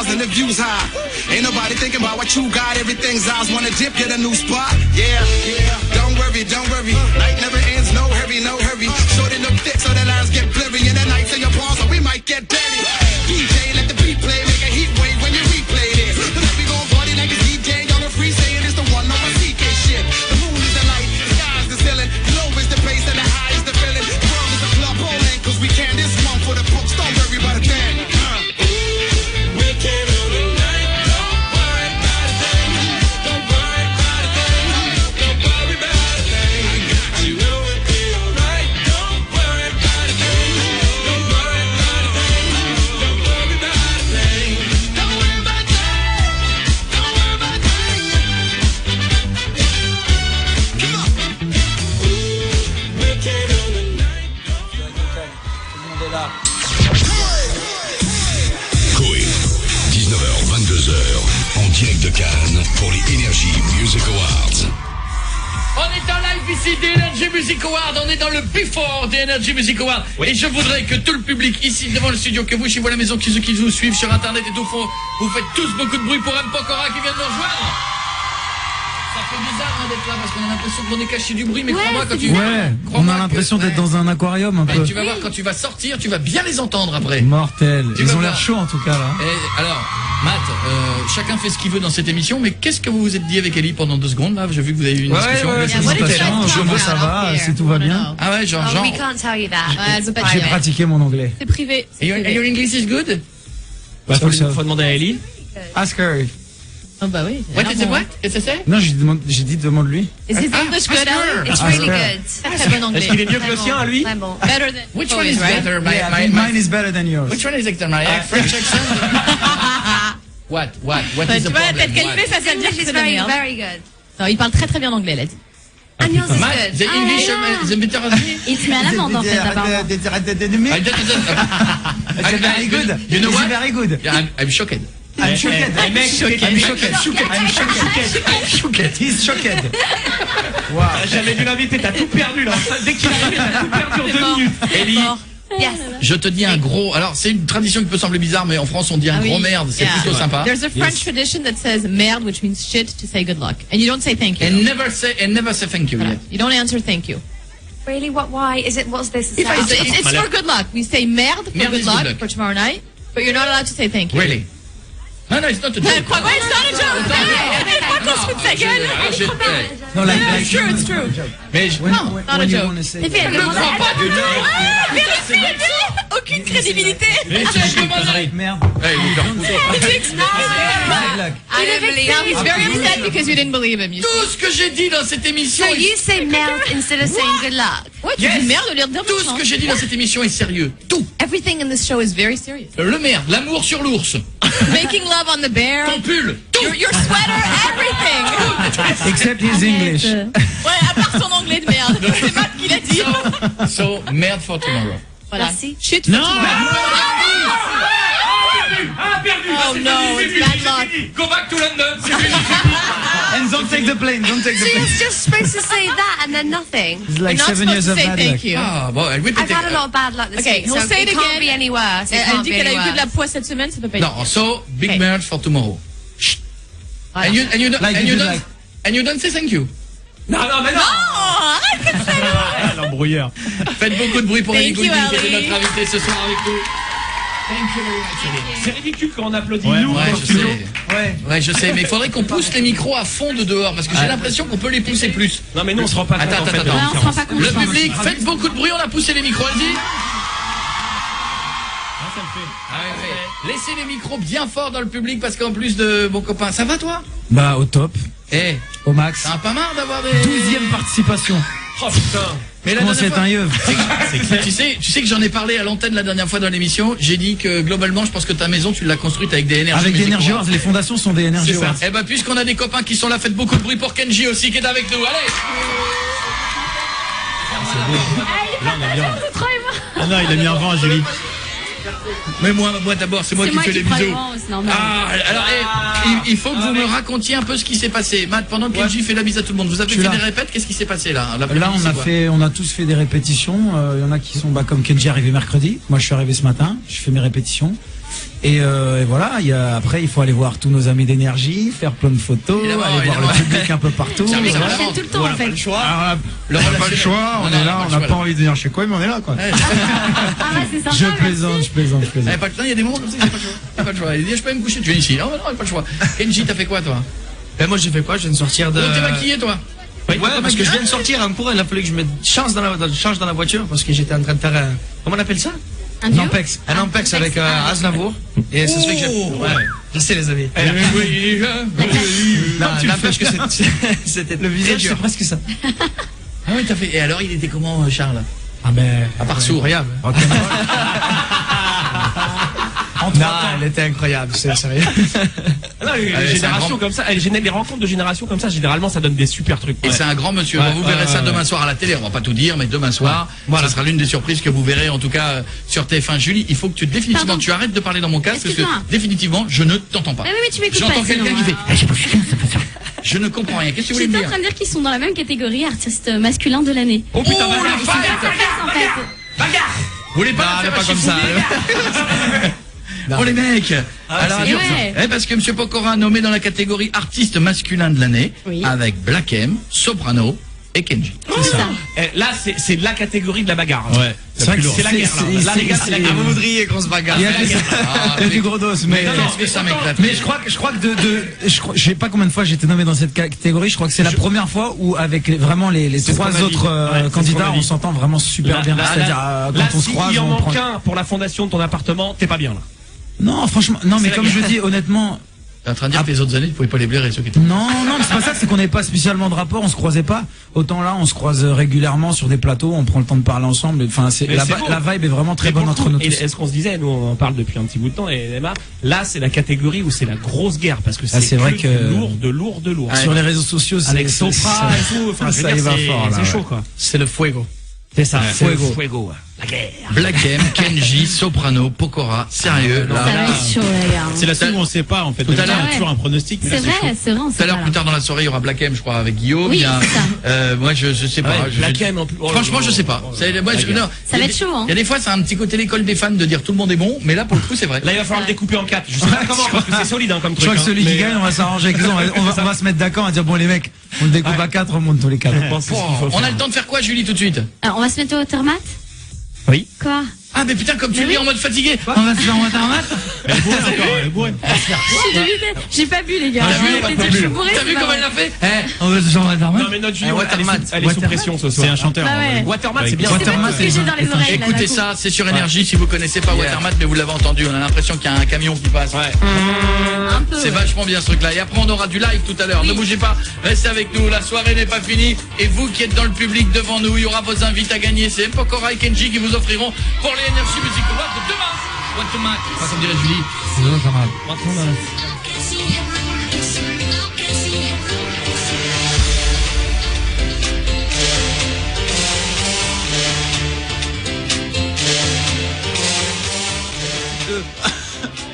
cars and the views high. Ain't nobody thinking about what you got. Everything's ours. Wanna dip, get a new spot. Yeah, yeah. Don't worry, don't worry. Night never ends. No hurry, no hurry. Shorty look thick so the lines get blurry. And the nights in your palms, so we might get dirty. DJ, let the beat play. Make a heat wave when you replay this. Cause we gon' party like it's DJ on a free saying it's the one no one CK shit. The moon is the light, the sky's the ceiling. Low is the bass and the high is the feeling. The world is a club bowling. Cause we can this one for the folks. Don't worry about a thing. We can all the night. Don't worry about a thing. Don't worry about a thing. Don't worry about a thing. I got you. Know it'll be alright. Don't worry about a thing. Don't worry about a thing. Don't worry about a thing. Don't worry about a thing. Don't worry about a thing. Come on. We can all the night. Coé, 19h, 22h, en direct de Cannes pour les Energy Music Awards. On est en live ici des Energy Music Awards, on est dans le before des Energy Music Awards. Et je voudrais que tout le public ici devant le studio, que vous chez vous à la maison, que ceux qui nous suivent sur internet et tout, vous faites tous beaucoup de bruit pour M. Pokora qui vient de nous rejoindre. Ça fait bizarre d'être là parce qu'on a l'impression qu'on est caché du bruit, mais crois-moi quand tu viens. Ouais, on a l'impression d'être dans un aquarium un peu. Tu vas voir, quand tu vas sortir, tu vas bien les entendre après. Mortel. Tu Ils vas ont l'air voir. chauds en tout cas là. Et alors, Matt, chacun fait ce qu'il veut dans cette émission, mais qu'est-ce que vous vous êtes dit avec Ellie pendant 2 secondes là? J'ai vu que vous avez eu une discussion. Félicitations, je ça va, si tout va bien. Ah ouais, genre. We can't tell you that. J'ai pratiqué mon anglais. C'est privé. And your English is good? Bah, faut demander à Ellie. Ask her. Oh bah oui. What is it, what? Qu'est-ce que c'est? Non, j'ai dit demande-lui. Is his English good, Ellie? It's Ask really her. good. Très bon anglais. Est-ce qu'il est mieux que le sien à lui? Très bon. Better than. Which one is better? Mine is better than yours. Which one is better? My French accent? What is Tu the vois la tête problem? qu'elle fait, ça veut dire que English is c'est de la very, merde. very good. Non, il parle très très bien anglais, elle a dit. And yours is Matt, good. the English is better than me? Il se met à l'amende en fait, apparemment. It's very good. You know It's what? very good. Yeah, I'm shocked. I'm shocked. I'm shocked. I'm shocked. He's shocked. Wow. T'as jamais dû l'inviter, t'as tout perdu là. Dès qu'il est arrivé, t'as tout perdu en 2 minutes. Ellie, Yes. je te dis un gros. Alors, c'est une tradition qui peut sembler bizarre, mais en France, on dit un Ah oui. gros merde. C'est Yeah. plutôt sympa. There's a French tradition that says merde, which means shit, to say good luck. And you don't say thank you. And never say thank you. Voilà. Yeah. You don't answer thank you. Really? What? Why? Is it? What's this? It's for good luck. We say merde for Merde good is good luck luck. for tomorrow night, but you're not allowed to say thank you. Really? No, it's not a joke. Quoi, it's not a joke. Hey, pas qu'on se fout de sa gueule. No, It's true, it's true. Mais not a when you joke. wanna say. je ne crois pas du tout. Aucune crédibilité. Mais c'est une Merde. Hey, vous faire foutre. I don't believe him. He's very upset because you didn't believe him. Tout ce que j'ai dit dans cette émission, So you say merde instead of saying good luck. Ouais, tu dis merde au lieu de dire tout ce que j'ai dit dans cette émission est sérieux. Tout. Everything in this show is very serious. Le merde, l'amour sur l'ours, Making love on the bear. ton pull, tout. Your sweater, everything. Except his English. Ouais, à part son anglais de merde. C'est Matt qui l'a dit. So, merde for tomorrow. Voilà. Merci. Shit for tomorrow. Perdu. Oh no, it's bad luck. Go back to London. C'est fini. And don't take the plane. Don't take the So plane. you're just supposed to say that and then nothing. It's like We're not 7 years supposed to of say bad thank luck. you. Ah, bon, elle I've had a lot of bad luck this Okay, week, he'll so say it it can't again. be any worse. It Elle can't dit be qu'elle a any eu que de la worse. poisse cette semaine, ça peut pas être. Non, so, big Okay. merde for tomorrow. Voilà. And you don't say thank you. Non, mais non. Oh, arrête comme ça. L'embrouilleur. Faites beaucoup de bruit pour Thank Ellie you, Goulding, qui était Ellie. notre invitée ce soir avec nous. Thank you very much, Ellie. C'est ridicule quand on applaudit Ouais, nous. je sais. Ouais. Ouais, je sais, mais il faudrait qu'on pousse les micros à fond de dehors, parce que j'ai l'impression qu'on peut les pousser plus. Non, mais nous on se rend pas compte Attends, en fait de attends, la attends. on se rend différence. pas compte. Le public, faites beaucoup de bruit, on a poussé les micros, allez-y. Ça me fait. Ah ouais. Laissez les micros bien fort dans le public, parce qu'en plus de mon copain, ça va toi? Bah, au top. Eh, Au max. t'en as pas marre d'avoir des... 12e participation. Oh putain. Mais la Comment dernière c'est fois- un yeux? Tu sais que j'en ai parlé à l'antenne la dernière fois dans l'émission. J'ai dit que globalement, je pense que ta maison, tu l'as construite avec des énergies. Avec des Energy Awards, les fondations sont des Energy Awards. Eh ben, puisqu'on a des copains qui sont là, faites beaucoup de bruit pour Kenji aussi qui est avec nous. Allez. Là on est bien. Ah non, il a mis un vent à Julie. Mais moi d'abord, c'est moi qui fais les bisous. Ah, alors, il faut que vous me racontiez un peu ce qui s'est passé. Matt, pendant que Kenji fait la bise à tout le monde, vous avez fait des répètes, qu'est-ce qui s'est passé là? Là, on a tous fait des répétitions. Il y en a qui sont comme Kenji arrivé mercredi. Moi, je suis arrivé ce matin. Je fais mes répétitions. Et voilà, après il faut aller voir tous nos amis d'énergie, faire plein de photos, Évidemment, aller voir évidemment. le public un peu partout. Ça, mais ça, Voilà. vraiment, Tout le temps, en fait. le choix. Ah, on n'a pas le choix, on est là, on n'a pas envie de venir chez quoi, mais on est là quoi. Ah ouais, c'est sympa. Je merci. plaisante, je plaisante, je Il plaisante. y a pas le temps, il y a des moments comme ça, il n'y a pas le choix. Il y a pas le choix. Il dit, je peux me coucher, tu viens ici. Non, non, il n'y a pas le choix. Kenji, t'as fait quoi, toi? Ben moi j'ai fait quoi? Je viens de sortir de. Oh, t'es maquillé, toi? Ouais, parce que je viens de sortir un cours, il a fallu que je me change dans la voiture parce que j'étais en train de faire un. Comment on appelle ça? Un duo? Nampex. Un Ampex avec Aznavour. Et ça se fait que j'ai. Ouais, je sais les amis. Non, n'empêche que c'était le visage, c'est presque ça. Ah oui, t'as fait. Et alors, il était comment, Charles? Ah ben, À part sourd. Incroyable. Non, elle était incroyable, c'est sérieux. Non, les Allez, c'est un générations grand- comme ça, les rencontres de générations comme ça, généralement, ça donne des super trucs. Et c'est un grand monsieur. Bon, vous verrez ça demain soir à la télé. On va pas tout dire, mais demain soir, Voilà. ça sera l'une des surprises que vous verrez, en tout cas, sur TF1. Julie, il faut que Pardon. tu arrêtes de parler dans mon casque parce que Excuse-moi. définitivement, je ne t'entends pas. Mais oui, mais tu m'écoutes pas. J'entends quelqu'un sinon, qui fait. hein. Eh, j'ai pas fait ça, pas ça. Je ne comprends rien. Qu'est-ce que tu voulais me J'étais en dire? train de dire qu'ils sont dans la même catégorie artiste masculin de l'année. Oh putain, Oh, la bagarre. fight! En fait. Vous voulez pas Non, la pas faire comme ça. chiffonner Oh les mecs. Alors, c'est dur, ça. parce que Monsieur Pokora nommé dans la catégorie artiste masculin de l'année Oui. avec Black M, Soprano et Kenji. C'est ça. Là, c'est la catégorie de la bagarre. Ouais. C'est vrai que c'est la guerre. Là, les gars, c'est la guerre. Vous voudriez qu'on se bagarre. Il y a Ah, du gros dos, mais qu'est-ce que ça m'éclate. Mais je crois que je sais pas combien de fois j'ai été nommé dans cette catégorie. Je crois que c'est la première fois où avec vraiment les C'est ce trois qu'on a dit. autres Ouais, c'est ce candidats, qu'on a dit. on s'entend vraiment super bien. C'est-à-dire là, quand on se croise, s'il en on prend. manque un pour la fondation de ton appartement, t'es pas bien là. Non, franchement, non, mais la comme guerre. je dis honnêtement. T'es en train de dire que les autres années, tu pouvais pas les blairer ceux qui étaient. Non, non, mais c'est pas ça, c'est qu'on n'avait pas spécialement de rapport, on se croisait pas. Autant là, on se croise régulièrement sur des plateaux, on prend le temps de parler ensemble. Enfin, Mais c'est beau. la vibe est vraiment très Mais pour bonne le entre coup, nous et tous. est-ce qu'on se disait, nous on en parle depuis un petit bout de temps, et Emma, là c'est la catégorie où c'est la grosse guerre parce que Ah, c'est vrai que que- du lourd. Sur les réseaux sociaux, c'est Avec Sopra et tout, enfin, je veux ça y dire, va c'est fort là. c'est ouais. chaud quoi. C'est le fuego. C'est ça, c'est le fuego. La guerre. Black M, Kenji, Soprano, Pokora. Sérieux, Ça là. va être chaud, les gars. C'est la seule où on sait pas en fait. Tout à l'heure, Il y a toujours un pronostic. mais C'est là, vrai, chaud. c'est vrai. on Tout sait à l'heure, pas. plus tard dans la soirée, il y aura Black M, je crois, avec Guillaume. Oui, Il y a, c'est ça. moi, je sais pas. Ouais, je- Black M en plus. Oh, Franchement, je sais pas. Moi, non. Ça va être chaud, hein. Il y a des fois, c'est un petit côté l'école des fans de dire tout le monde est bon, mais là, pour le coup, c'est vrai. Là il va falloir le découper en 4. Je sais pas comment parce que c'est solide hein, comme Je truc. crois que hein. celui qui Mais- gagne, on va s'arranger avec eux, on va se mettre d'accord à dire bon les mecs, on le découpe à 4, on monte tous les 4. Je pense que c'est ce qu'il faut On a faire. le temps de faire quoi, Julie, tout de suite? Alors, on va se mettre au watermat? Oui. Quoi? Ah, mais putain, comme tu le dis en mode fatigué. On va se faire un watermat. Elle est bourrée encore, elle est bourrée. J'ai pas bu, les gars. T'as vu, Je suis bourrée, T'as c'est vu pas comment vrai. elle l'a fait? On va se faire un watermat. Non mais notre Julie, Watermat. elle est sous pression ce soir. C'est un chanteur. Bah ouais. Watermat c'est bien. C'est pas Watermat, tout ce que j'ai dans les oreilles. là, Écoutez d'un coup. ça, c'est sur Énergie. Si vous connaissez pas Watermat, mais vous l'avez entendu, on a l'impression qu'il y a un camion qui passe. Ouais. Un peu. C'est vachement bien ce truc-là. Et après, on aura du live tout à l'heure. Ne bougez pas, restez avec nous. La soirée n'est pas finie. Et vous qui êtes dans le public devant nous, il y aura vos invités à gagner. C'est Pokora et Kenji qui vous offriront pour les Energy Music Awards demain. Watermat, pas comme dirait Julie.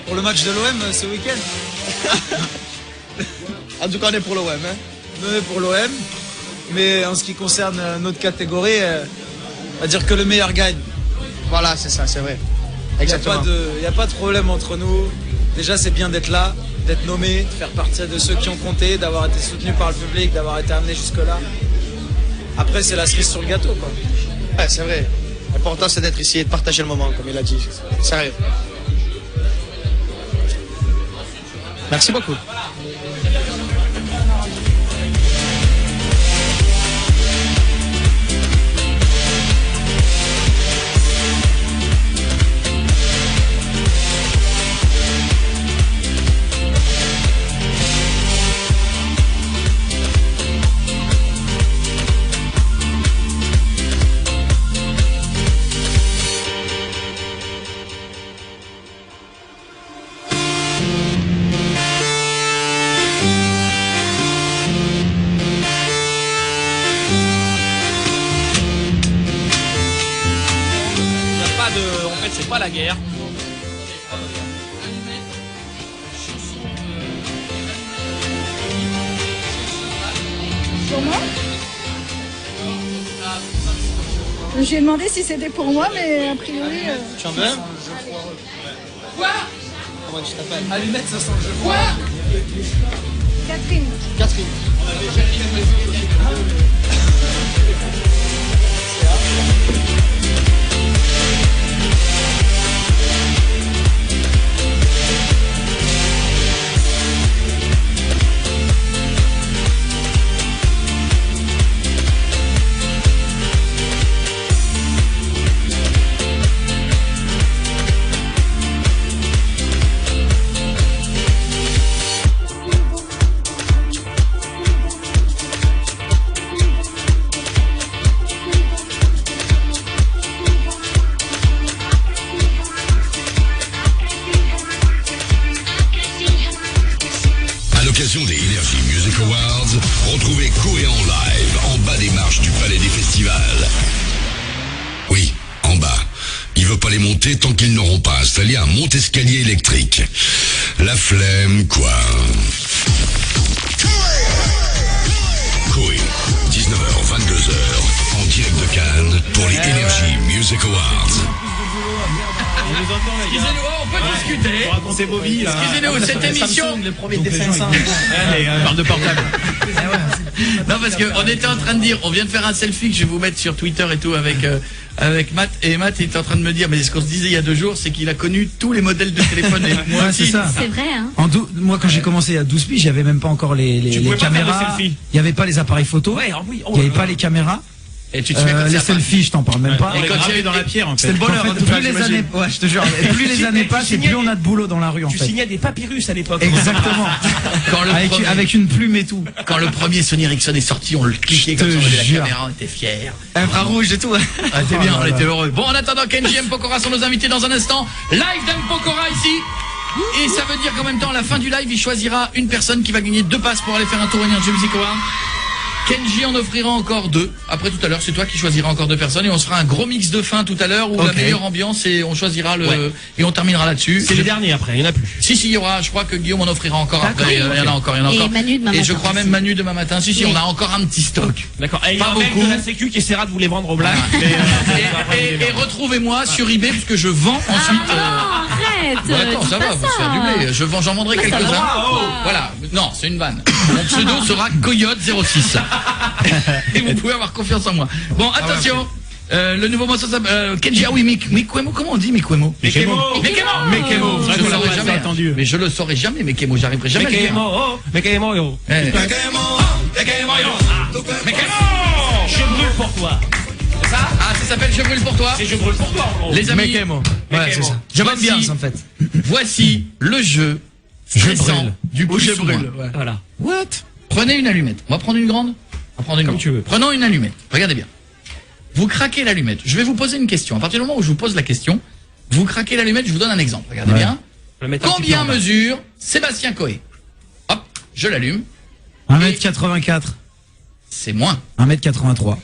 Pour le match de l'OM ce week-end. En tout cas, on est pour l'OM. Hein. On est pour l'OM. Mais en ce qui concerne notre catégorie, on va dire que le meilleur gagne. Voilà, c'est ça, c'est vrai. Il n'y a, Exactement. pas de problème entre nous. Déjà, c'est bien d'être là, d'être nommé, de faire partie de ceux qui ont compté, d'avoir été soutenu par le public, d'avoir été amené jusque-là. Après, c'est la cerise sur le gâteau, quoi. Ouais, c'est vrai. L'important, c'est d'être ici et de partager le moment, comme il a dit. Sérieux. Merci beaucoup. Il y a pas de. En fait c'est pas la guerre. Pour moi J'ai demandé si c'était pour moi, mais a priori. Tu en veux un? moi, je t'appelle. Allumette, ça sent le jeu. Quoi? Catherine. Catherine. À l'occasion des Energy Music Awards, retrouvez Koé en live en bas des marches du Palais des Festivals. Oui, en bas. Il veut pas les monter tant qu'ils n'auront pas installé un monte-escalier électrique. La flemme, quoi. Koé, 19h, 22h, en direct de Cannes pour les Energy Music Awards. On nous entend, les gars. Excusez-nous, on peut discuter. Pour raconter vos vies, là. Excusez-nous, cette émission. Samsung, le premier T500. Allez, parle de portable. Non, parce qu'on était en train de dire, on vient de faire un selfie que je vais vous mettre sur Twitter et tout avec Matt. Et Matt était en train de me dire, mais ce qu'on se disait il y a 2 jours, c'est qu'il a connu tous les modèles de téléphone. Et moi Ouais, aussi. c'est ça. C'est vrai, hein. Moi, quand j'ai commencé à 12 piges, il n'y avait même pas encore les pouvais pas faire caméras. de selfie. Il n'y avait pas les appareils photo. Ouais, oui. Il n'y avait pas les caméras. Et tu te souviens quand Les ça selfies, je t'en parle même pas. On est quand gravé il y dans avait- la pierre, en fait. C'est le bonheur. En fait, En fait, plus les j'imagine. années, ouais, je te jure, et plus les années passent, et plus on a de boulot dans la rue, en Tu fait. signais des papyrus à l'époque. Exactement. Quand le premier- Avec une plume et tout. Quand le premier Sony Ericsson est sorti, on le cliquait comme Je ça, on avait la jure. caméra, on était fiers. Infrarouge et tout. Ah, t'es bien, Oh on là était là. heureux. Bon, en attendant, Kenji M. Pokora sont nos invités dans un instant. Live d'M. Pokora ici. Et ça veut dire qu'en même temps, à la fin du live, il choisira une personne qui va gagner 2 passes pour aller faire un tour Energy Music Award. Kenji en offrira encore 2. Après tout à l'heure, c'est toi qui choisiras encore 2 personnes et on se fera un gros mix de fin tout à l'heure où la Ok. meilleure ambiance et on choisira le Ouais. et on terminera là-dessus. C'est les derniers après, il n'y en a plus. Si, il y aura, je crois que Guillaume en offrira encore après. Il y en a encore, il y en a Et encore. Manu demain Et je matin crois même aussi. Manu demain matin. Si, Oui. on a encore un petit stock. D'accord. Et il y a Pas un mec beaucoup. de la Sécu qui essaiera de vous les vendre au black. mais, Et retrouvez-moi sur eBay puisque je vends ensuite. Non, arrête. Bon, attends, dis ça pas va, vous se faire du blé. J'en vendrai quelques-uns. Voilà. Non, c'est une vanne. Mon pseudo sera Coyote06. Et vous pouvez avoir confiance en moi. Bon, attention. Le nouveau morceau s'appelle Kenji. Ah oui, Mikwemo. Comment on dit Mikwemo? Mekemo. Mekemo. Ça, Je on le l'a saurais pas jamais. entendu. Mais je le saurais jamais, Mekemo. J'arriverai jamais à le dire. Mekemo, yo. Eh. Je brûle pour toi. Ah, ça s'appelle Je brûle pour toi. Et je brûle pour toi, en gros. Les amis, Mekemo. Ouais, c'est ça. J'aime J'aime bien ça, en fait. voici le jeu stressant du plus ou moins. Voilà. What? Prenez une allumette. On va prendre une grande? On va prendre une Comme grande. tu veux. Prenons une allumette. Regardez bien. Vous craquez l'allumette. Je vais vous poser une question. À partir du moment où je vous pose la question, vous craquez l'allumette, je vous donne un exemple. Regardez Ouais. bien. Je vais mettre un petit Combien peu en bas. mesure Sébastien Coé? Hop, je l'allume. 1m84. C'est moins. 1m83.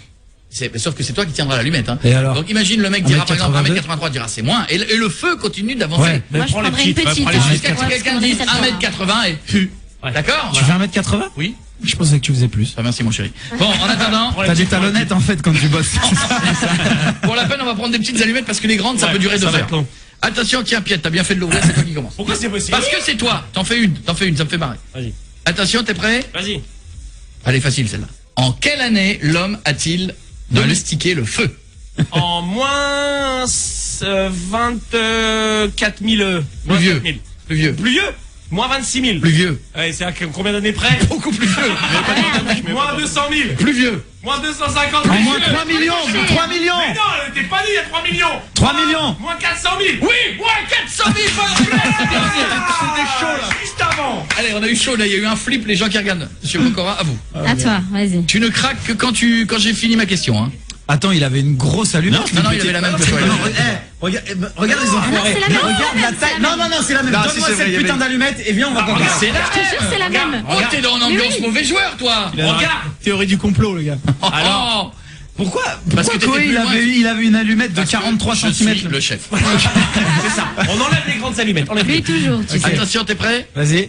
Sauf que c'est toi qui tiendras l'allumette. Hein. Et alors Donc imagine le mec dira par exemple 1m82. 1m83 dira c'est moins. Et le feu continue d'avancer. Ouais. Moi, je prends les prendrais une petites, petite. prends les hein, petites. parce Jusqu'à que ce que moi, quelqu'un je dise prendrais celle-là. 1m80 et pu. Ouais. D'accord? Tu fais 1m80? Oui. Je pensais que tu faisais plus. Ah, merci mon chéri. Bon, en attendant, T'as des talonnettes en fait quand tu bosses. pour la peine, on va prendre des petites allumettes parce que les grandes, ça Ouais, peut durer 2 ça va heures. être long. Attention, tiens, Piet, t'as bien fait de l'ouvrir, c'est toi qui commence. Pourquoi c'est possible? Parce que c'est toi. T'en fais une, ça me fait marrer. Vas-y. Attention, t'es prêt? Vas-y. Elle est facile celle-là. En quelle année l'homme a-t-il domestiqué le feu? En moins 24 000. Plus vieux. Plus vieux. Plus vieux? Moins 26 000. Plus vieux. Ouais, c'est à combien d'années près? Beaucoup plus vieux. Moins 200 000. Plus vieux. Moins 250 En 000. moins 3 millions. 3 millions. Mais non, t'es pas dit, il y a 3 millions. 3 millions. Moins 400 000. Oui, moins 400 000. C'était chaud là. Juste avant. Allez, on a eu chaud là, il y a eu un flip, les gens qui regardent. Monsieur Pokora, à vous. À toi, vas-y. Tu ne craques que quand j'ai fini ma question. Hein. Attends, il avait une grosse allumette. Non, il avait la même que toi. Regarde les enfoirés. c'est la même. Regarde la taille. Non, c'est la même. Donne-moi cette putain d'allumette et viens, on va comparer. C'est la Je te jure, c'est la même. Oh, t'es dans une ambiance mauvais joueur, toi. Regarde. Théorie du complot, le gars. Alors, Pourquoi Parce que t'étais Koé, plus loin. il avait une allumette de 43 je cm. suis le chef. C'est ça. On enlève les grandes allumettes. On Oui, toujours, tu sais. Attention, t'es prêt? Vas-y.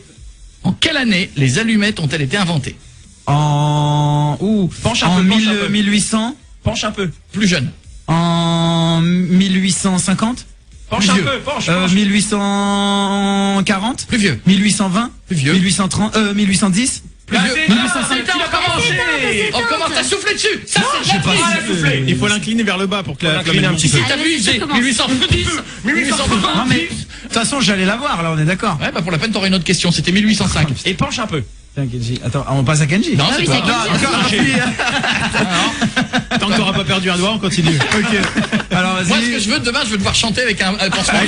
En quelle année les allumettes ont-elles été inventées? En... Penche un En peu, penche un peu. 1800. Penche un peu. Plus jeune. En 1850. Penche un peu, penche. 1840. Plus vieux. 1820. Plus vieux. 1830. 1810. Plus vieux. Arrêtez, 1805. il a commencé. On commence à souffler dessus. Ça, c'est Pas à souffler. Il faut l'incliner vers le bas pour que la L'incliner un petit peu. Si t'as vu, Allez, ça j'ai commence. 1810, 1820. Non mais de toute façon j'allais la voir là, on est d'accord. Ouais, bah pour la peine, t'aurais une autre question. C'était 1805. Et penche un peu. Tiens, Kenji. Attends, on passe à Kenji. Non, Ah c'est oui, toi. c'est Kenji. Tant que t'auras pas perdu un doigt, on continue. Ok. Alors vas-y. Moi, ce que je veux demain, je veux devoir chanter avec un pansement.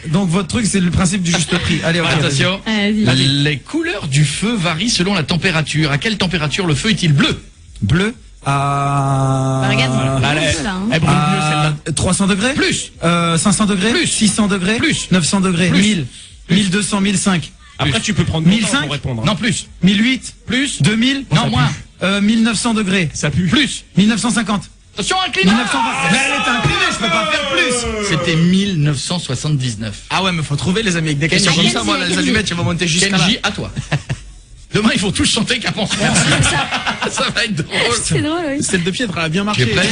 Donc votre truc c'est le principe du juste prix. Allez, ok. Attention. Vas-y. Les couleurs du feu varient selon la température. À quelle température le feu est-il bleu? Bleu à... Bah, regarde, Là, c'est là, hein. Elle brûle mieux celle-là. 300 degrés. Plus. 500 degrés. Plus. 600 degrés. Plus. 900 degrés. Plus. 1000. 1200, 1005. Après, tu peux prendre mon temps 1005. pour répondre. Non, plus. 1008. Plus. 2000. Non, moins. 1900 degrés. Ça pue. Plus. 1950. Attention, incliné. 1920. Mais elle est inclinée, je peux pas faire plus. C'était 1979. Ah ouais, mais faut trouver les amis avec des questions comme Kenji, ça. Moi, les Kenji. allumettes, elles vont monter jusqu'à là. Kenji, à toi. Demain, il faut tous chanter qu'un pansement. Ça va être drôle. C'est drôle, oui. Celle de Pietre a bien Tu marché. es prêt?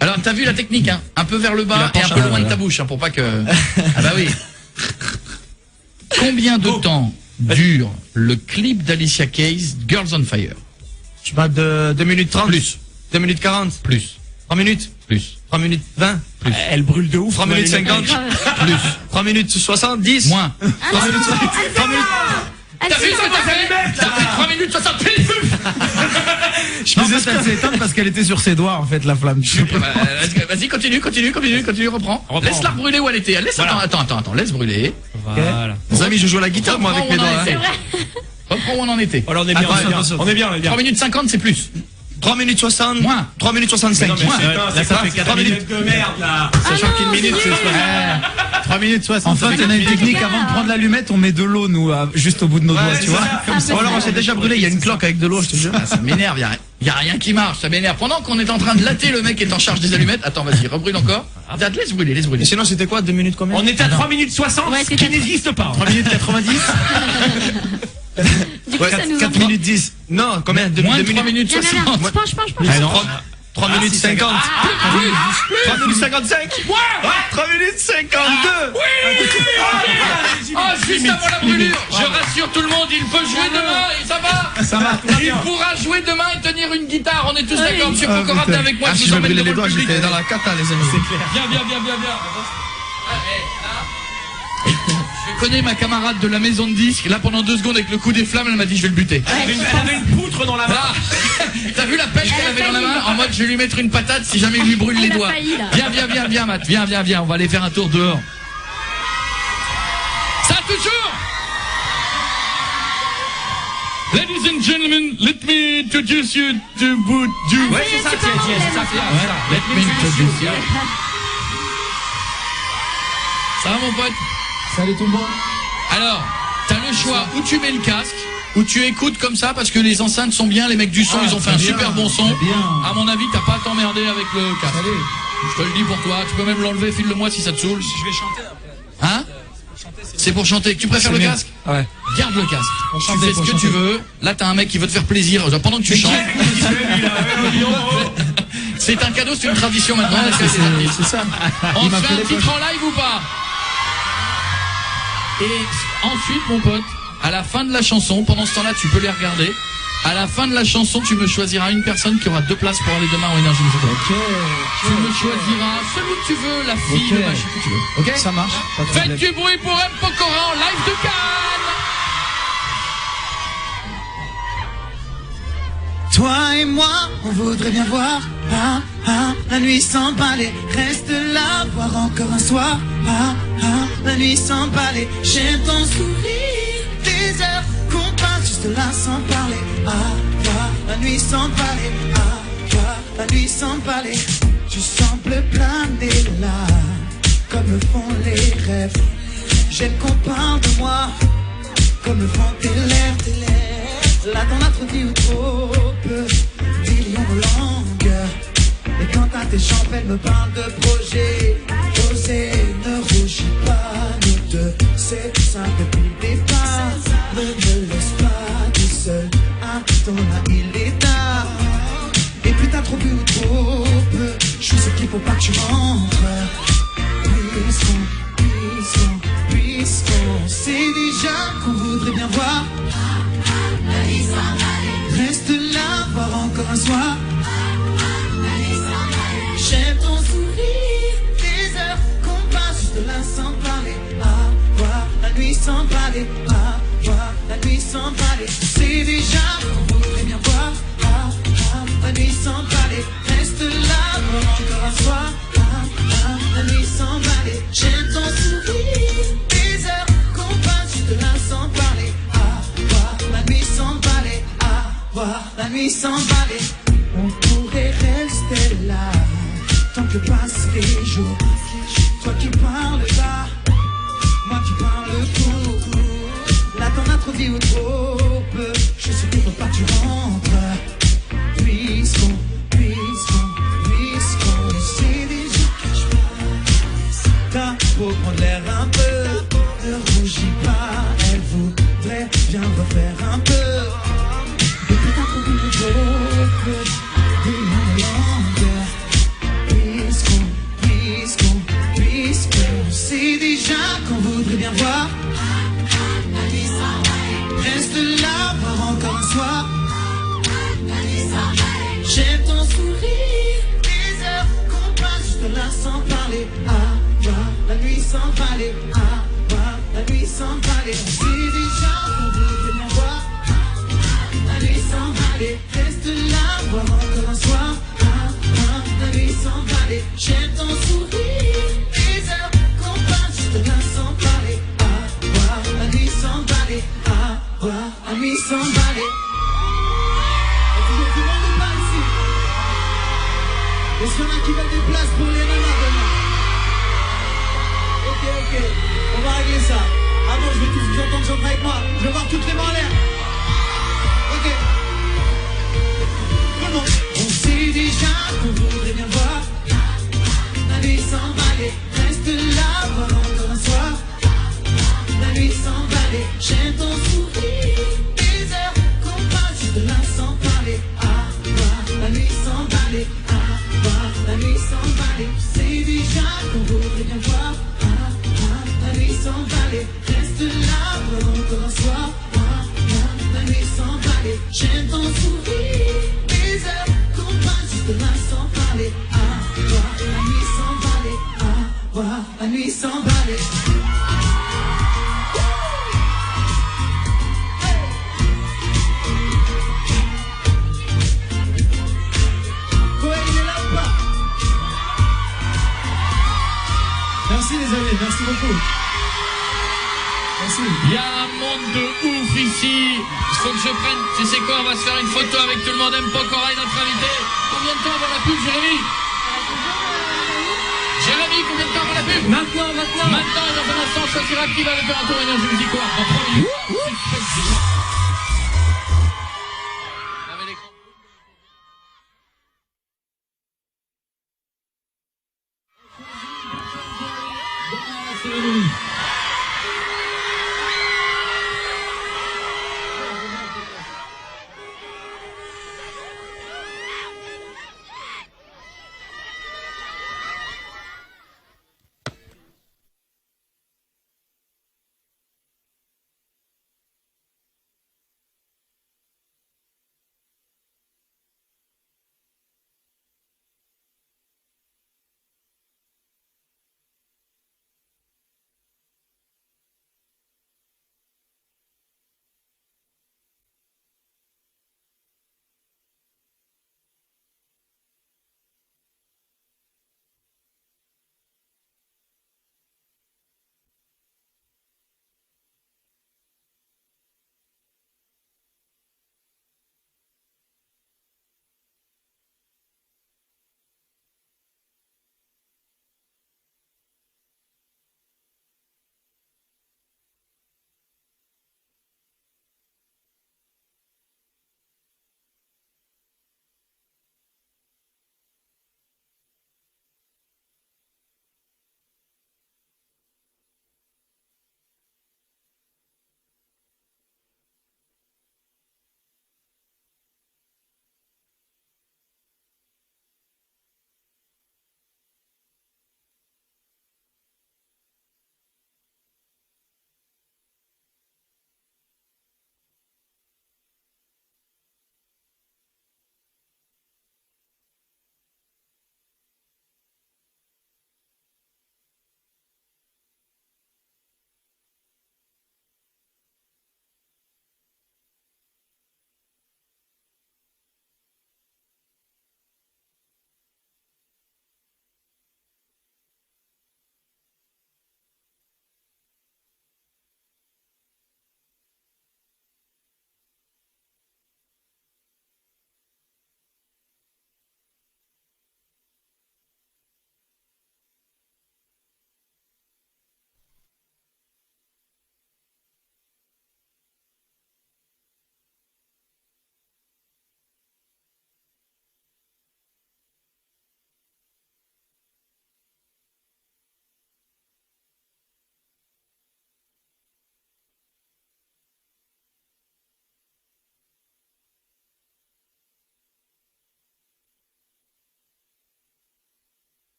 Alors, t'as vu la technique, hein? Un peu vers le bas et un peu loin de ta bouche, hein, pour pas que... Ah bah oui. Combien de temps dure le clip d'Alicia Keys, Girls on Fire? Je parle de 2 minutes 30. Plus. 2 minutes 40. Plus. 3 minutes. Plus. 3 minutes 20. Elle brûle de ouf. 3 minutes 50. Plus. 3 minutes 70. Moins. 3 minutes 60. 3 minutes. T'as vu ce que t'as fait? T'as fait 3 minutes 60 piles. Non, en fait, elle s'est éteinte parce qu'elle était sur ses doigts, en fait, la flamme. Vas-y, continue, reprends. Laisse-la brûler où elle était. Laisse, attends, laisse brûler. Voilà. Les amis, je joue à la guitare, moi, avec mes doigts. C'est vrai. Reprends où on en était. Alors, on est bien, Attends, on est bien. attention. On est bien, on est bien. 3 minutes 50, c'est plus. 3 minutes 60. Moins. 3 minutes 65. Non, mais Moins. c'est ça fait 3 4 minutes. minutes de merde, là. Sachant qu'une minute, c'est 3 minutes 60. En fait, on a une technique avant de prendre l'allumette, on met de l'eau, nous, juste au bout de nos doigts, Ouais, tu c'est vois. ça. Comme ça. Ou alors, on s'est déjà brûlé, il y a une cloque avec de l'eau, je te jure. Ah, ça m'énerve, y a rien qui marche, ça m'énerve. Pendant qu'on est en train de latter le mec qui est en charge des allumettes, attends, vas-y, rebrûle encore. Laisse brûler. Et sinon, c'était quoi 2 minutes combien? On était à 3 minutes 60, Ouais, ce qui c'était- n'existe pas. 3 minutes 90. Du coup, ça nous 4 minutes 10. Non, combien? 2 Moins de 3 minutes Viens, viens, 60. viens. Penche. 3 minutes 50. 3 minutes 55. Ouais. 3 minutes 52. Ah, juste avant la brûlure. Je rassure tout le monde, il peut jouer demain, et ça va. Ça va. Il pourra jouer demain et tenir une guitare, on est tous d'accord. Monsieur Pokora, t'es putain. avec moi, Ah, je si vous je me emmène brûlais les devant doigts, le public. j'étais dans la cata, les amis. C'est clair. Viens. Je connais ma camarade de la maison de disques, là pendant 2 secondes avec le coup des flammes, elle m'a dit je vais le buter. Elle avait une poutre dans la main. Là, t'as vu la pelle qu'elle avait dans la main? En mode je vais lui mettre une patate si jamais il lui brûle les Elle a doigts. failli, là. Viens Matt, viens, on va aller faire un tour dehors. Ça toujours. Ladies and gentlemen, let me introduce you to Boudjou. Ouais, c'est ça, tiens, c'est ça. Let me introduce you. Ça va mon pote? Salut tout le monde. Alors, t'as le choix où tu mets le casque, où tu écoutes comme ça parce que les enceintes sont bien, les mecs du son ils ont fait un super bon son. À mon avis, t'as pas à t'emmerder avec le casque. Je te le dis pour toi, tu peux même l'enlever, file-le-moi si ça te saoule. Je vais chanter après. Hein? C'est pour chanter. Tu préfères le casque? Ouais. Garde le casque. Tu chanter, fais ce pour que chanter. tu veux. Là, t'as un mec qui veut te faire plaisir pendant que tu chantes. C'est un cadeau, c'est une tradition maintenant. C'est ça. On Il se m'a fait fait un les titre poches. en live ou pas? Et ensuite, mon pote, à la fin de la chanson, pendant ce temps-là, tu peux les regarder. À la fin de la chanson, tu me choisiras une personne qui aura 2 places pour aller demain au Énergie Music Hall. Tu me choisiras celui que tu veux, la fille, le machin que tu veux. Ok? Ça marche. Pas de Faites problème. du bruit pour M. Pokora en live de Cannes! Toi et moi, on voudrait bien voir la nuit s'emballer. Reste là, voir encore un soir la nuit s'emballer. J'aime ton sourire, des heures qu'on passe juste là sans parler. Voir la nuit s'emballer, voir la nuit s'emballer. Tu sembles planer là, comme le font les rêves. J'aime qu'on parle de moi, comme le font tes lèvres. Là dans notre vie ou trop peu, des lions de longueur. Et quand à tes jambes, elle me parle de projet. Osez, ne rougis pas, nous deux, c'est ça depuis le départ. Ne me laisse pas tout seul, attends-là, il est tard. Et plus t'as trop bu ou trop peu, je suis ce qu'il faut pas que tu rentres. Oui, voudrait bien voir. Reste là, voir encore un soir. J'aime ton sourire, des heures qu'on passe juste là sans parler. Voir la nuit sans parler. Voir la nuit sans parler. C'est déjà qu'on voudrait bien voir. La nuit sans parler. Reste là, voir encore un soir. La nuit sans parler. J'aime ton sourire, des heures qu'on passe juste là sans parler. Voir la nuit sans parler. Voir la nuit sans parler. On pourrait rester là tant que passent les jours. Toi qui parles bas, moi qui parle court. Là t'en as trop dit ou trop peu. Je sais qu'il faut pas que tu rentres. Puisqu'on sait déjà que je passe. T'as beau prendre l'air un peu, ne rougis pas. Elle voudrait bien refaire un peu. Depuis t'as trop dit ou trop peu. Puisqu'on sait déjà qu'on voudrait bien voir. Reste là, voir encore un soir. J'aime ton sourire, des heures qu'on passe juste là sans parler. Voir la nuit sans parler. Voir la nuit sans parler. On sait déjà qu'on voudrait bien voir. La nuit sans parler. Reste là, voir encore un soir. La nuit sans parler. J'aime ton sourire, des heures qu'on passe juste là sans parler. Voir la nuit sans parler. Voir la nuit sans parler. Est-ce que tout le monde est pas ici? Est-ce qu'il y en a qui veulent des places pour les nanas demain? Ok, on va régler ça. Ah non, je vais tous vous entendre chanter avec moi. Je vais voir toutes les mains en l'air. Ok. Tout le monde. On sait déjà qu'on voudrait bien voir. La nuit s'emballer. Reste là, voir encore un soir. La nuit s'emballer. J'aime ton sourire. Des heures qu'on passe juste là sans parler. Voir la nuit s'emballer. Voir la nuit s'emballer. C'est déjà qu'on voudrait bien voir. La nuit s'emballer. Reste là, voir encore un soir. La nuit s'emballer. J'aime ton sourire. Des heures qu'on passe juste là sans parler. Voir la nuit s'emballer. Voir la nuit s'emballer. Merci les amis, merci beaucoup. Merci. Il y a un monde de ouf ici. Il faut que je prenne, tu sais quoi, on va se faire une photo avec tout le monde. M. Pokora est notre invité. Combien de temps avant la pub, Jérémy? Jérémy, combien de temps avant la pub? Maintenant. Maintenant, et dans un instant, on choisira qui va aller faire un tour Énergie Music Award. Dans 3 minutes.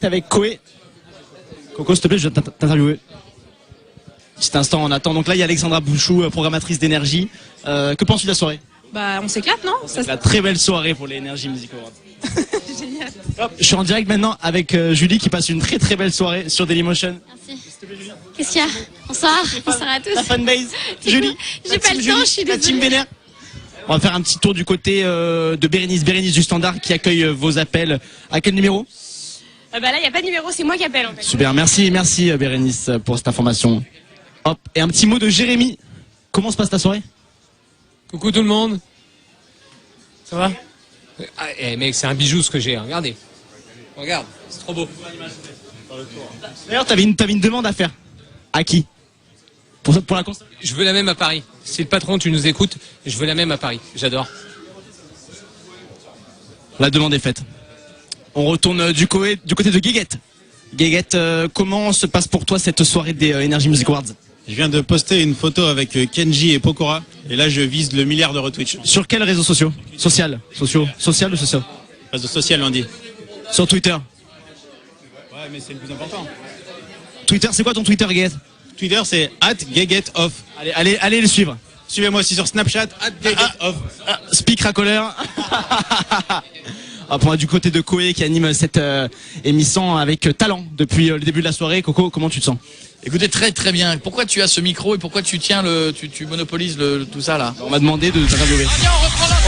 T'es avec Koé. Coco, s'il te plaît, je vais t'interviewer. Petit instant, on attend. Donc là, il y a Alexandra Bouchou, programmatrice d'énergie. Que penses-tu de la soirée? Bah, on s'éclate, non? C'est la très belle soirée pour les Energy Music Awards. Génial. Hop, je suis en direct maintenant avec Julie qui passe une très très belle soirée sur Dailymotion. Merci. Qu'est-ce qu'il y a? Bonsoir. Bonsoir à tous. La fanbase. Julie. J'ai pas le temps, je suis La team désolée. Vénère. On va faire un petit tour du côté de Bérénice. Bérénice du Standard qui accueille vos appels. À quel numéro? Bah là, il n'y a pas de numéro, c'est moi qui appelle en fait. Super, merci Bérénice pour cette information. Hop, et un petit mot de Jérémy. Comment se passe ta soirée? Coucou tout le monde. Ça va? Mec, c'est un bijou ce que j'ai, hein. Regardez. Regarde, c'est trop beau. D'ailleurs, t'avais une demande à faire. À qui? Pour la console? Je veux la même à Paris. Si le patron, tu nous écoutes, je veux la même à Paris. J'adore. La demande est faite. On retourne du côté de Guéguette. Guéguette, comment se passe pour toi cette soirée des Energy Music Awards? Je viens de poster une photo avec Kenji et Pokora. Et là, je vise le milliard de retweets. Sur quels réseaux sociaux? Social ou social? Réseau social, on dit. Sur Twitter. Ouais, mais c'est le plus important. Twitter, c'est quoi ton Twitter, Guéguette? Twitter, c'est @GuegetOff. Allez le suivre. Suivez-moi aussi sur Snapchat, @GuegetOff. Speak racoleur. Pour moi, du côté de Koé qui anime cette émission avec talent depuis le début de la soirée. Coco, comment tu te sens? Écoutez, très très bien. Pourquoi tu as ce micro et pourquoi tu tiens tu monopolises tout ça là? On m'a demandé de t'interviewer. Ah viens,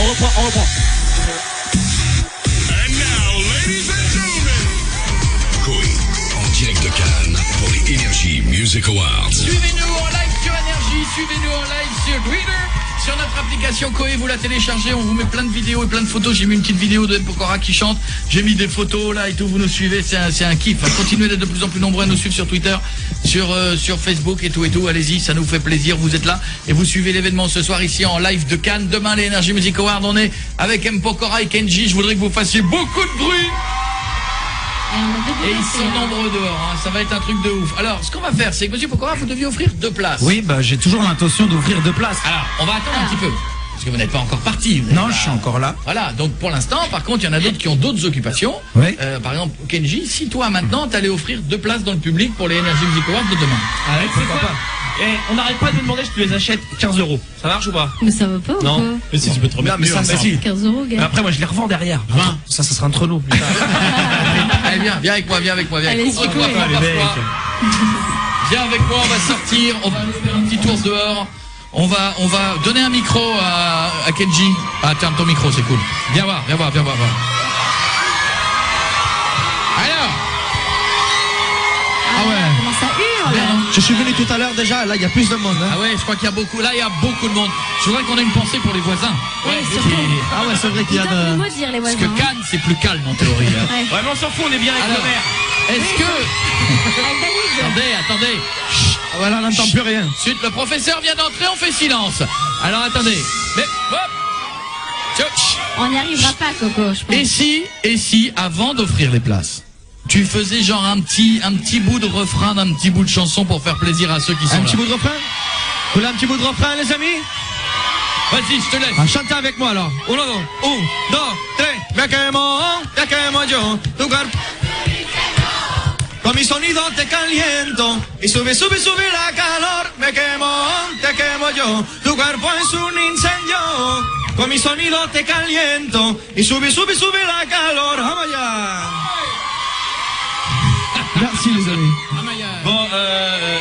on reprend. Koé, en direct de Cannes pour les Energy Music Awards. Suivez-nous en live sur Énergie, suivez-nous en live sur Twitter, sur notre application Koé, vous la téléchargez, on vous met plein de vidéos et plein de photos. J'ai mis une petite vidéo de M. Pokora qui chante, j'ai mis des photos là et tout, vous nous suivez, c'est un kiff. Continuez d'être de plus en plus nombreux à nous suivre sur Twitter, sur Facebook et tout, allez-y, ça nous fait plaisir, vous êtes là et vous suivez l'événement ce soir ici en live de Cannes. Demain les Energy Music Awards, on est avec M. Pokora et Kenji, je voudrais que vous fassiez beaucoup de bruit. Et ils sont nombreux dehors, hein. Ça va être un truc de ouf. Alors, ce qu'on va faire, c'est que Monsieur Pokora, vous deviez offrir 2 places. Oui, bah j'ai toujours l'intention d'ouvrir 2 places. Alors, on va attendre un petit peu. Parce que vous n'êtes pas encore parti. Non, je suis encore là. Voilà, donc pour l'instant, par contre, il y en a d'autres qui ont d'autres occupations. Oui. Par exemple, Kenji, si toi maintenant, t'allais offrir 2 places dans le public pour les Energy Music Awards de demain. Ah ouais, pourquoi pas. Et on n'arrête pas de me demander, je te les achète 15 €. Ça marche ou pas? Mais ça va pas ou Non. quoi? Mais si tu peux te remettre mais mieux, ça, hein, mais si. 15 €, Mais gars. après, moi, je les revends derrière. 20. Ça sera entre nous. Plus tard. Allez, viens avec moi. Allez, Contre-toi, c'est cool. frappe Les toi. Viens avec moi, on va sortir, on va aller faire un petit tour dehors. On va donner un micro à Kenji. Ah, tiens, ton micro, c'est cool. Viens voir. Alors. Ah ouais. Comment ça hurle? Je suis venu tout à l'heure déjà, là il y a plus de monde. Hein. Ah ouais, je crois qu'il y a beaucoup. Là, il y a beaucoup de monde. Je voudrais qu'on ait une pensée pour les voisins. Oui, surtout. Ah ouais, c'est vrai qu'il y a Ils doivent de... nous maudire, les Parce voisins. que Cannes, c'est plus calme en théorie. Hein. Ouais. Ouais, mais on s'en fout, on est bien avec Alors, le maire. est-ce que... Attendez. Chut. Ah voilà, on n'entend plus rien. Ensuite, le professeur vient d'entrer, on fait silence. Alors attendez. Mais hop. Chut. On n'y arrivera pas, Coco, je pense. Et si, avant d'offrir les places, tu faisais genre un petit bout de refrain d'un petit bout de chanson pour faire plaisir à ceux qui sont Un là. petit bout de refrain? Vous voulez un petit bout de refrain, les amis? Vas-y, je te laisse. Ah, chantez avec moi alors. 1, 2, 3. Me quemo yo, tu cuerpo. Con mi sonido te caliento y sube la calor. Me quemo yo, tu cuerpo es un incendio. Con mi sonido te caliento y sube la calor. Vamos allá. Merci les amis. Bon,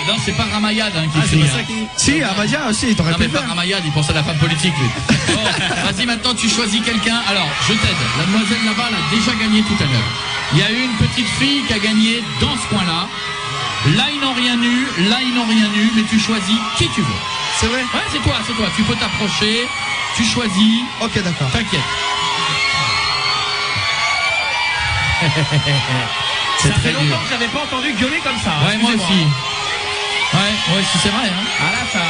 non, c'est pas Ramayad hein, qui crie. Hein. Si, Amaya aussi, t'aurais Non pu mais le pas faire. Ramayad, il pense à la femme politique lui. Bon, vas-y maintenant tu choisis quelqu'un. Alors, je t'aide. La demoiselle là-bas elle a déjà gagné tout à l'heure. Il y a eu une petite fille qui a gagné dans ce coin-là. Là ils n'ont rien eu, mais tu choisis qui tu veux. C'est vrai? Ouais, c'est toi. Tu peux t'approcher, tu choisis. Ok, d'accord. T'inquiète. Ça fait longtemps que j'avais pas entendu gueuler comme ça. Ouais, moi aussi. Ouais, si c'est vrai. Hein. Ah là, ça...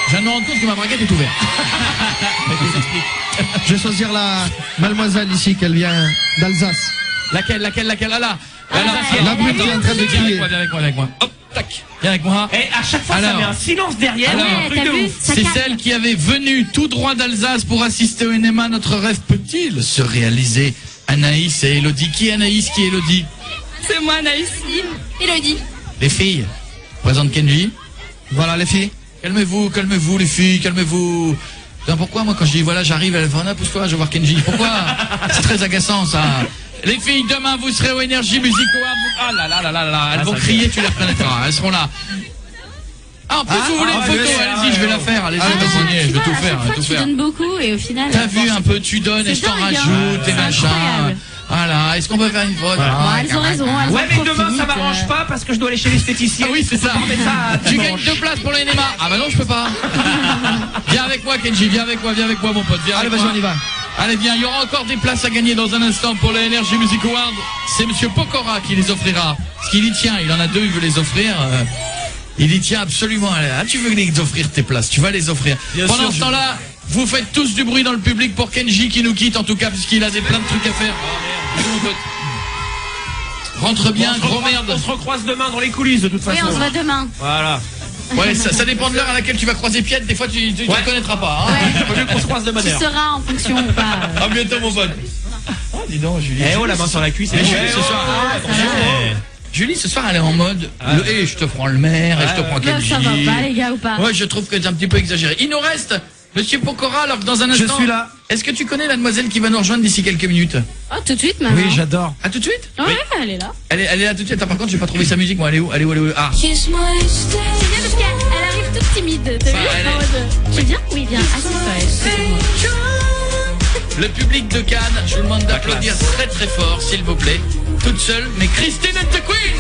Je viens de me rendre compte que ma braguette est ouverte. Je vais choisir la mademoiselle ici, qu'elle vient d'Alsace. Laquelle Ah là. La brune qui est en train de crier. Viens avec moi. Hop, tac. Viens avec moi. Et à chaque fois, ça met un silence derrière. Alors, Ouais, t'as vu? Ça c'est calme. celle qui avait venu tout droit d'Alsace pour assister au NMA. Notre rêve peut-il se réaliser? Anaïs et Elodie. Qui est Anaïs? Qui est Elodie? C'est moi, Naïs. Elodie. Les filles, présente Kenji. Voilà les filles. Calmez-vous, calmez-vous les filles, calmez-vous. Putain, pourquoi moi quand je dis voilà j'arrive, elle fait pousse-toi, je vais voir Kenji. Pourquoi? C'est très agaçant ça. Les filles, demain vous serez au Energy Music Award. Ah là là là là là, elles vont crier, tu les reconnaîtras, elles seront là. Ah, en plus vous voulez une photo, allez-y, je vais la faire, allez-y, je vais tout faire, Tu donnes beaucoup et au final. T'as vu un peu, tu donnes et je t'en rajoute et machin. Voilà, est-ce qu'on peut faire une photo? Elles ont raison. Ouais, mais demain ça m'arrange pas parce que je dois aller chez l'esthéticien. Ah oui, c'est ça. Tu gagnes 2 places pour l'NMA. Ah bah non, je peux pas. Viens avec moi, Kenji, viens avec moi, mon pote. Viens Allez, avec vas-y, moi. on y va. Allez, viens, il y aura encore des places à gagner dans un instant pour le Energy Music Award. C'est Monsieur Pokora qui les offrira. Parce qu'il y tient, il en a 2, il veut les offrir. Il y tient absolument. Ah, tu veux les offrir tes places, tu vas les offrir. Pendant ce temps-là, vous faites tous du bruit dans le public pour Kenji qui nous quitte, en tout cas, puisqu'il a plein de trucs à faire. Rentre bien, gros merde. On se recroise demain dans les coulisses de toute façon. Oui, on se voit demain. Voilà. Ouais, ça dépend de l'heure à laquelle tu vas croiser Piette. Des fois, tu ne connaîtras pas. Hein. Faut mieux qu'on se croise de bonne Tu heure. seras en fonction ou pas. À bientôt, mon pote. Oh, dis donc, Julie. Eh oh, la main sur la cuisse. Julie, ce soir, Julie, ce soir, elle est en mode je te prends le maire, et je te prends Kenji. Ça va pas, les gars, ou pas? Ouais, je trouve que c'est un petit peu exagéré. Il nous reste Monsieur Pokora, alors que dans un instant. Je suis là. Est-ce que tu connais la demoiselle qui va nous rejoindre d'ici quelques minutes? Oh, tout de suite, maintenant. Oui, j'adore. Ah, tout de suite? Ouais, elle est là. Elle est là tout de suite. Attends, par contre, j'ai pas trouvé sa musique, moi. Elle est où? Ah. C'est bien parce qu'elle arrive toute timide. T'as vu? elle est- En mode, tu viens? Oui, viens. Assis-toi. Le public de Cannes, je vous demande d'applaudir très très fort, s'il vous plaît. Toute seule, mais Christine and the Queen.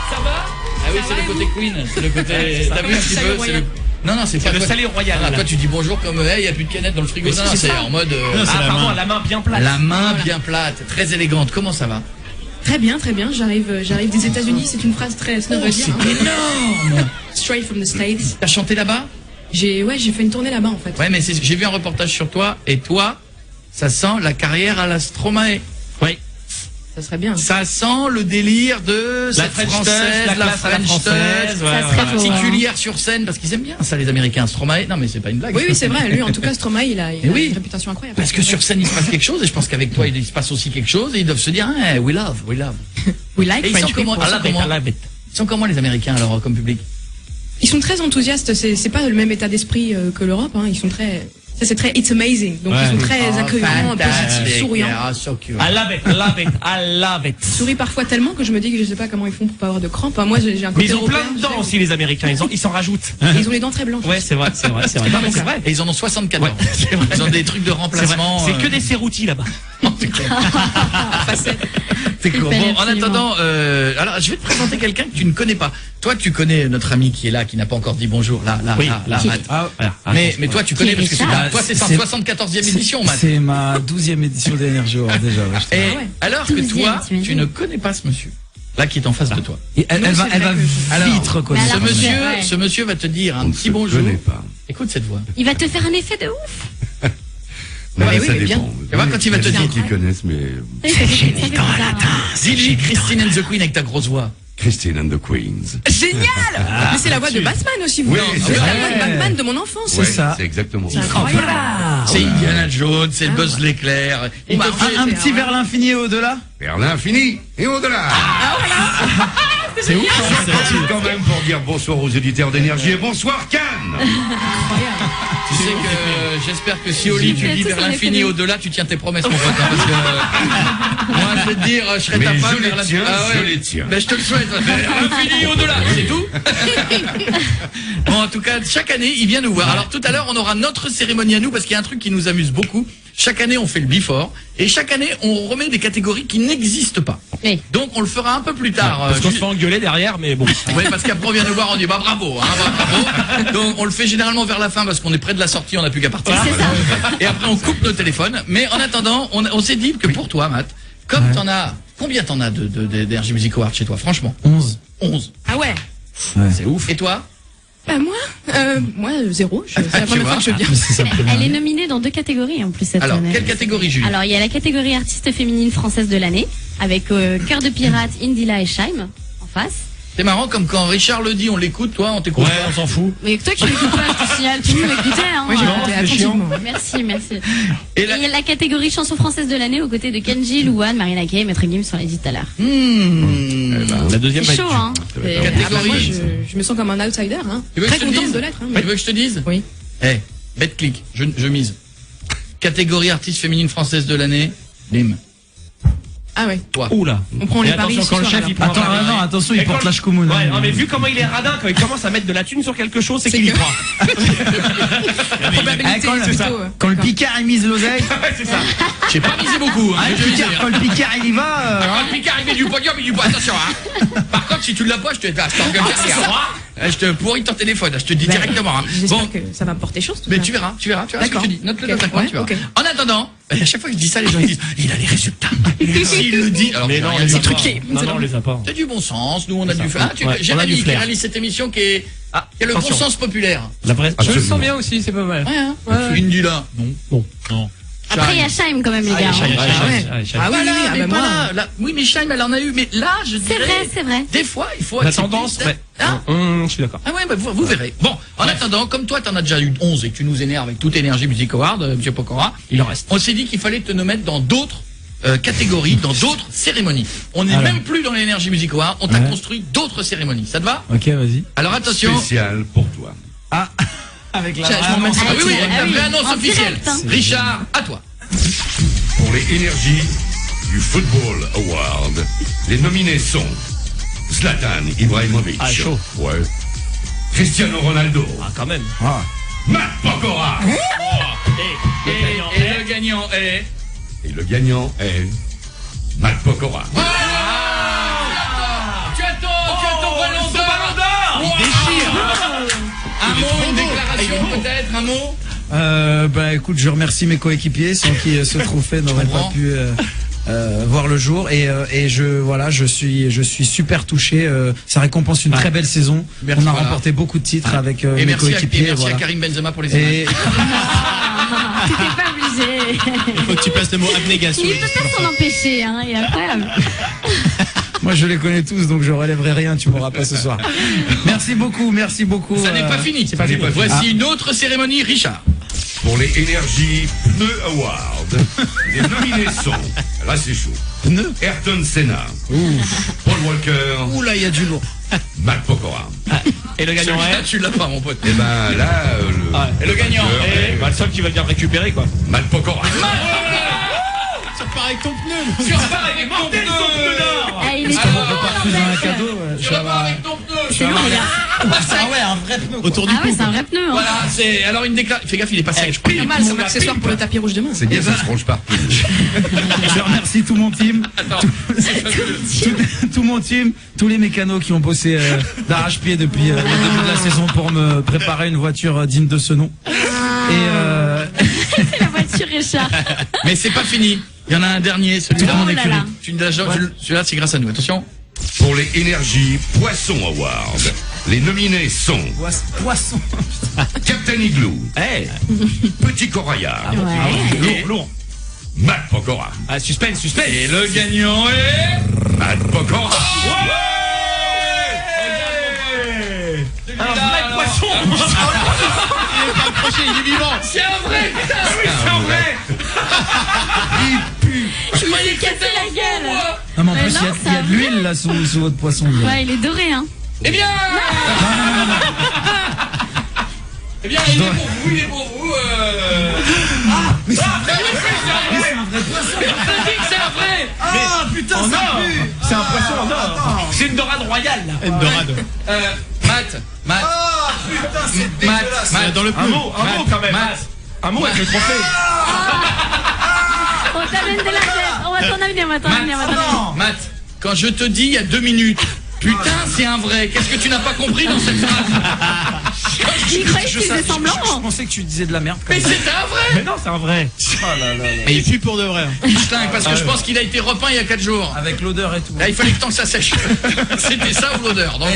Ça va? Ah oui, c'est le côté Queen. C'est le côté. T'as vu un petit peu? Non, c'est pas le toi- salé royal, Ah, là. toi, tu dis bonjour comme il y a plus de canettes dans le frigo. Mais Non, c'est c'est ça. en mode. Pardon, la main bien plate. La main bien plate, très élégante. Comment ça va? Très bien. J'arrive des États-Unis. C'est une phrase très snob à dire. C'est énorme. Straight from the States. T'as chanté là-bas? J'ai fait une tournée là-bas en fait. Ouais, mais j'ai vu un reportage sur toi et toi, ça sent la carrière à la Stromae. Oui. Ça serait bien. Ça sent le délire de cette French touch, française, la classe à la French française, touch, ouais, Ça serait beau, particulière sur scène, parce qu'ils aiment bien ça, les Américains. Stromae, non mais c'est pas une blague. Oui, c'est vrai. Lui, en tout cas, Stromae, il a oui. une réputation incroyable. Parce que sur scène il se passe quelque chose, et je pense qu'avec toi il se passe aussi quelque chose, et ils doivent se dire, hey, we love. We like Et ils sont French comment, people. ils sont comment les Américains alors comme public? Ils sont très enthousiastes. C'est pas le même état d'esprit que l'Europe. Hein. Ils sont très. Ça, c'est très it's amazing. Donc ils sont très accueillants, positifs, souriants. I love it. Ils sourient parfois tellement que je me dis que je sais pas comment ils font pour pas avoir de crampes. Enfin, moi, j'ai un Mais côté ils ont plein européen, de dents tu sais. aussi, les Américains. Ils s'en rajoutent. Et ils ont les dents très blanches. Ouais, c'est vrai. Non, mais c'est vrai. Et ils en ont 64 ans. Ils ont des trucs de remplacement. C'est que des serroutis là-bas. C'est cool. Super, Bon, en absolument. attendant, alors je vais te présenter quelqu'un que tu ne connais pas. Toi, tu connais notre ami qui est là, qui n'a pas encore dit bonjour. Là, Oui. Matt. Mais toi, tu connais parce que toi, c'est sa 74e édition, Matt. C'est ma 12e édition d'Energy Award déjà. Ouais, je te- Et alors que 12e, toi, t'imagines. tu ne connais pas ce monsieur. Là, qui est en face de toi. Et elle va Alors, vite reconnaître. Mais alors, ouais. ce monsieur va te dire un petit bonjour. Écoute cette voix. Il va te faire un effet de ouf. Ouais, Ouais, oui, ça mais bien. dépend. Tu vois, quand il va te dire. Qui connaissent, mais Génie dans la Dis-lui Christine and the Queen avec ta grosse voix. Christine and the Queens. Génial. Mais c'est la voix de Batman aussi. Vous. Oui, C'est c'est la vrai. voix de Batman de mon enfance. Ouais, ça. c'est exactement C'est ça. incroyable. C'est Indiana Jones, c'est le Buzz l'éclair. Il te fait- Un petit vers l'infini et au-delà. Vers l'infini et au-delà. C'est ouf. Profite quand même pour dire bonsoir aux éditeurs d'énergie et bonsoir Cannes. Tu sais que j'espère que si Oli tu dis vers l'infini et au-delà, tu tiens tes promesses, mon pote. Hein, parce que moi, je vais te dire, je serai Mais ta femme je les vers l'infini. tiens, Ah ouais. je les tiens. Ben, je te le souhaite. Vers l'infini et au-delà, c'est tout. Bon, en tout cas, chaque année, il vient nous voir. Alors tout à l'heure, on aura notre cérémonie à nous parce qu'il y a un truc qui nous amuse beaucoup. Chaque année, on fait le before et chaque année, on remet des catégories qui n'existent pas. Oui. Donc, on le fera un peu plus tard. Parce qu'on se fait engueuler derrière, mais bon. Oui, parce qu'après on vient nous voir, on dit bah bravo, hein, bravo. Donc on le fait généralement vers la fin parce qu'on est près de la sortie, on n'a plus qu'à partir. C'est ça. Et après on coupe nos téléphones. Mais en attendant, on s'est dit que pour toi, Matt, comme t'en as, combien t'en as d'Energy Music Award chez toi, franchement? 11. 11. Ah ouais. C'est ouf. Et toi? Bah moi, 0. C'est la tu première vois. fois que je viens. Elle est nominée dans 2 catégories en plus cette Alors, année. quelle catégorie, Julie? Alors, il y a la catégorie artiste féminine française de l'année, avec Cœur de Pirate, Indila et Shaim en face. C'est marrant, comme quand Richard le dit, on l'écoute, toi, on t'écoute. Ouais, on s'en fout. Mais toi qui m'écoutes pas, je te signale, tu m'écoutais, hein. Moi, j'ai écouté attentivement. Mais Merci, merci. Et Et la catégorie chanson française de l'année aux côtés de Kenji, Louane, Marina Kaye et Maître Gims, on l'a dit tout à l'heure. La deuxième C'est chaud, hein. Et, Catégorie. moi, je me sens comme un outsider. Hein. Tu veux que Très je te contente dise de l'être. Hein, Tu veux que je te dise Oui. Eh, bête clic, je mise. Catégorie artiste féminine française de l'année, bim. Ah ouais. Toi. Oula. On prend les Et paris attention, ce quand le soir, chef alors. il prend Attends, un pari. non, attention, il Et porte quand- la shkoumoun. Ouais, non, mais vu comment il est radin, quand il commence à mettre de la thune sur quelque chose, c'est qu'il y croit. La probabilité, quand, plutôt. quand le Picard il mise l'oseille, Ouais, c'est ça. J'ai pas misé beaucoup, hein, ah, je te le dis, hein. quand le Picard il y va, Quand le Picard arrivé du podium, il dit pas attention, hein. Par contre, si tu l'as pas, je t'engueule derrière. Je te pourris ton téléphone, je te dis directement, hein. J'espère Bon, que ça va me porter chance. tout mais ça. tu verras ce que D'accord. je te dis. Note-le dans Ok. ta coin, Ouais, tu verras. ok. En attendant, à chaque fois que je dis ça, les gens ils disent, il a les résultats. S'il le dit, alors Mais j'ai non, rien on les dit. a pas. truqué. Non, non, on les a pas. C'est du bon sens, nous on a du ça. faire. J'ai Ouais, on a du Jérémy qui flair. réalise cette émission qui est le bon attention. sens populaire. La vraie. Je le sens bien aussi, c'est pas mal. Ouais, hein. Il me dit là. Non. Non. Après, il y a Shaim quand même, les gars. Shaim, hein. Shaim, Ah ouais. Shaim, Shaim. Ah oui, Voilà, oui, oui, ah mais bah pas moi. là. Oui, mais Shaim, elle en a eu. Mais là, je C'est dirais. vrai, c'est vrai. Des fois, il faut La accepter. tendance, ouais. Hein Je suis d'accord. Ah ouais, bah vous verrez. Bon, en attendant, comme toi, t'en as déjà eu 11 et que tu nous énerves avec toute Énergie Music Award, monsieur Pokora, Il en reste. on s'est dit qu'il fallait te nous mettre dans d'autres catégories, dans d'autres cérémonies. On n'est Alors. même plus dans l'Énergie Music Award, on t'a Ouais. construit d'autres cérémonies. Ça te va? ok, vas-y. Alors attention. Spécial pour toi. Ah, avec la Tiens, je m'en annonce. remets- Ah oui, oui, avec la Ah oui, vraie annonce en officielle. direct, hein. Richard, à toi. Pour les énergies du Football Award, les nominés sont Zlatan Ibrahimovic. Ah, chaud. Ouais. Cristiano Ronaldo. Ah, quand même. Ah. Matt Pokora. Et le gagnant est. Et le gagnant est Matt Pokora. Tu as ton ballon d'or. Il déchire. Un mot, une déclaration peut-être, un mot. Bah écoute, je remercie mes coéquipiers sans qui ce trophée n'aurait pas comprends. pu voir le jour et je suis super touché. Ça récompense une très belle saison. Merci, on a voilà. remporté beaucoup de titres avec Et mes merci, coéquipiers. à voilà. Karim Benzema pour les Et images. T'étais pas obligé. Il faut que tu passes le mot abnégation. Il peut pas s'en empêcher, hein. Il est incroyable. moi je les connais tous donc je relèverai rien. Tu m'auras pas ce soir. Merci beaucoup. Ça n'est pas fini. pas fini. Voici une autre cérémonie, Richard. Pour les Energy Pneu Award, les nominés sont, là c'est chaud, Ayrton Senna, Paul Walker, Ouh là, il y a du lourd. Matt Pokora. Et le gagnant Celui-là, est. tu l'as pas, mon pote. Et ben là, Et le gagnant est. Bah, le seul qui va bien récupérer, quoi. Matt Pokora. Ça repart avec ton pneu. Tu repars avec ton pneu. Ah, il est Alors, trop Plus un cadeau. Tu repars avec ton pneu. C'est lourd, les gars. Ah ouais, un vrai pneu. Autour du Ah ouais, cou. c'est un vrai pneu, hein. Voilà, c'est alors une déclaration. Fais gaffe, il est pas sec. Pas mal comme accessoire pour le tapis rouge demain. C'est bien, ça se range pas. Je remercie tout mon team. Attends. Tout mon team, tous les mécanos qui ont bossé d'arrache-pied depuis le début de la saison pour me préparer une voiture digne de ce nom. C'est la voiture, Richard. Mais c'est pas fini. Il y en a un dernier, celui-là. Oh là là. Celui-là, c'est grâce à nous. Attention. Pour les Energy Poisson Award, les nominés sont Poisson. Captain Igloo, Eh. Petit Coraya, Ouais. Lourd. Matt Pokora. Ah, suspense. Et le gagnant est. Matt Pokora. Un vrai poisson. Il est pas accroché, il est vivant. C'est un vrai, putain. C'est un vrai. Je croyais Il s'est cassé la gueule. Non mais en Mais plus non, il y a ça de l'huile là sous votre poisson. Ouais, il est doré, hein. Eh bien. Eh bien, il est pour vous, il est pour vous. Mais c'est un vrai poisson. Je dis que c'est un vrai. Ah putain En ça or. pue. C'est un poisson en or. C'est une dorade royale, là. Une dorade. Matt. Ah putain c'est Matt, dans le Un pneu. mot quand même. Matt. Un mot avec le trophée. On t'amène de la tête. On va t'en amener, on va t'en amener, on va t'en amener. Matt, quand je te dis il y a 2 minutes, putain, c'est un vrai. Qu'est-ce que tu n'as pas compris dans cette phrase? Il croyait que tu faisais Je semblant. pensais que tu disais de la merde. Mais c'était un vrai. Mais non, c'est un vrai. Et il pue pour de vrai. Il stingue parce que je pense qu'il a été repeint il y a 4 jours. Avec l'odeur et tout. Là, il fallait que tant que ça sèche. C'était ça ou l'odeur. Donc,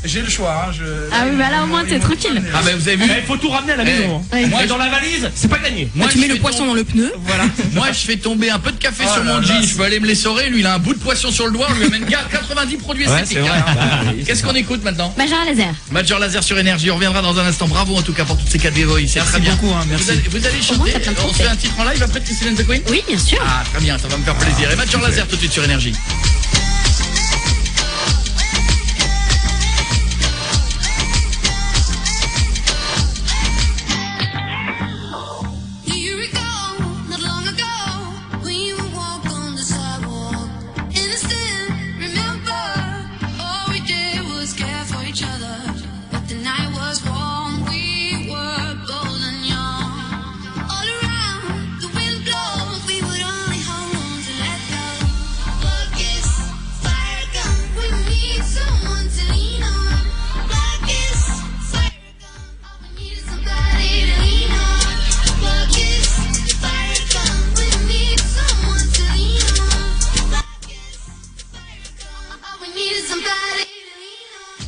J'ai le choix. Hein, Ah oui, bah là au moins t'es tranquille. Ah bah vous avez vu. Il faut tout ramener à la maison. Ouais. Moi, dans la valise, c'est pas gagné. Moi, tu mets le poisson dans le pneu. Voilà. Moi, je fais tomber un peu de café Oh sur là mon là, jean. Je peux aller me l'essorer. Lui, il a un bout de poisson sur le doigt. On lui amène 90 produits esthétiques. Hein. Qu'est-ce qu'on écoute maintenant? Major Laser. Major Laser sur Énergie. On reviendra dans un instant. Bravo en tout cas pour toutes ces 4 voix. C'est très bien. beaucoup, hein, merci. Vous allez Au moins, chanter. t'as plein de On se fait un titre en live après de Christine and the Queen? Oui, bien sûr. Ah, très bien. Ça va me faire plaisir. Et Major Laser tout de suite sur Énergie. Do you recall not long ago we would walk on the sidewalk? Innocent, remember? All we did was care for each other. But the night was warm, we were bold and young. All around, the wind blows, we would only hold on to let go. Look, it's fire gun, we need someone to lean on. Black is fire gun, all we need is somebody to lean on. Look, it's fire gun, we need someone to lean on. Black is fire gun, all we need is somebody to lean on.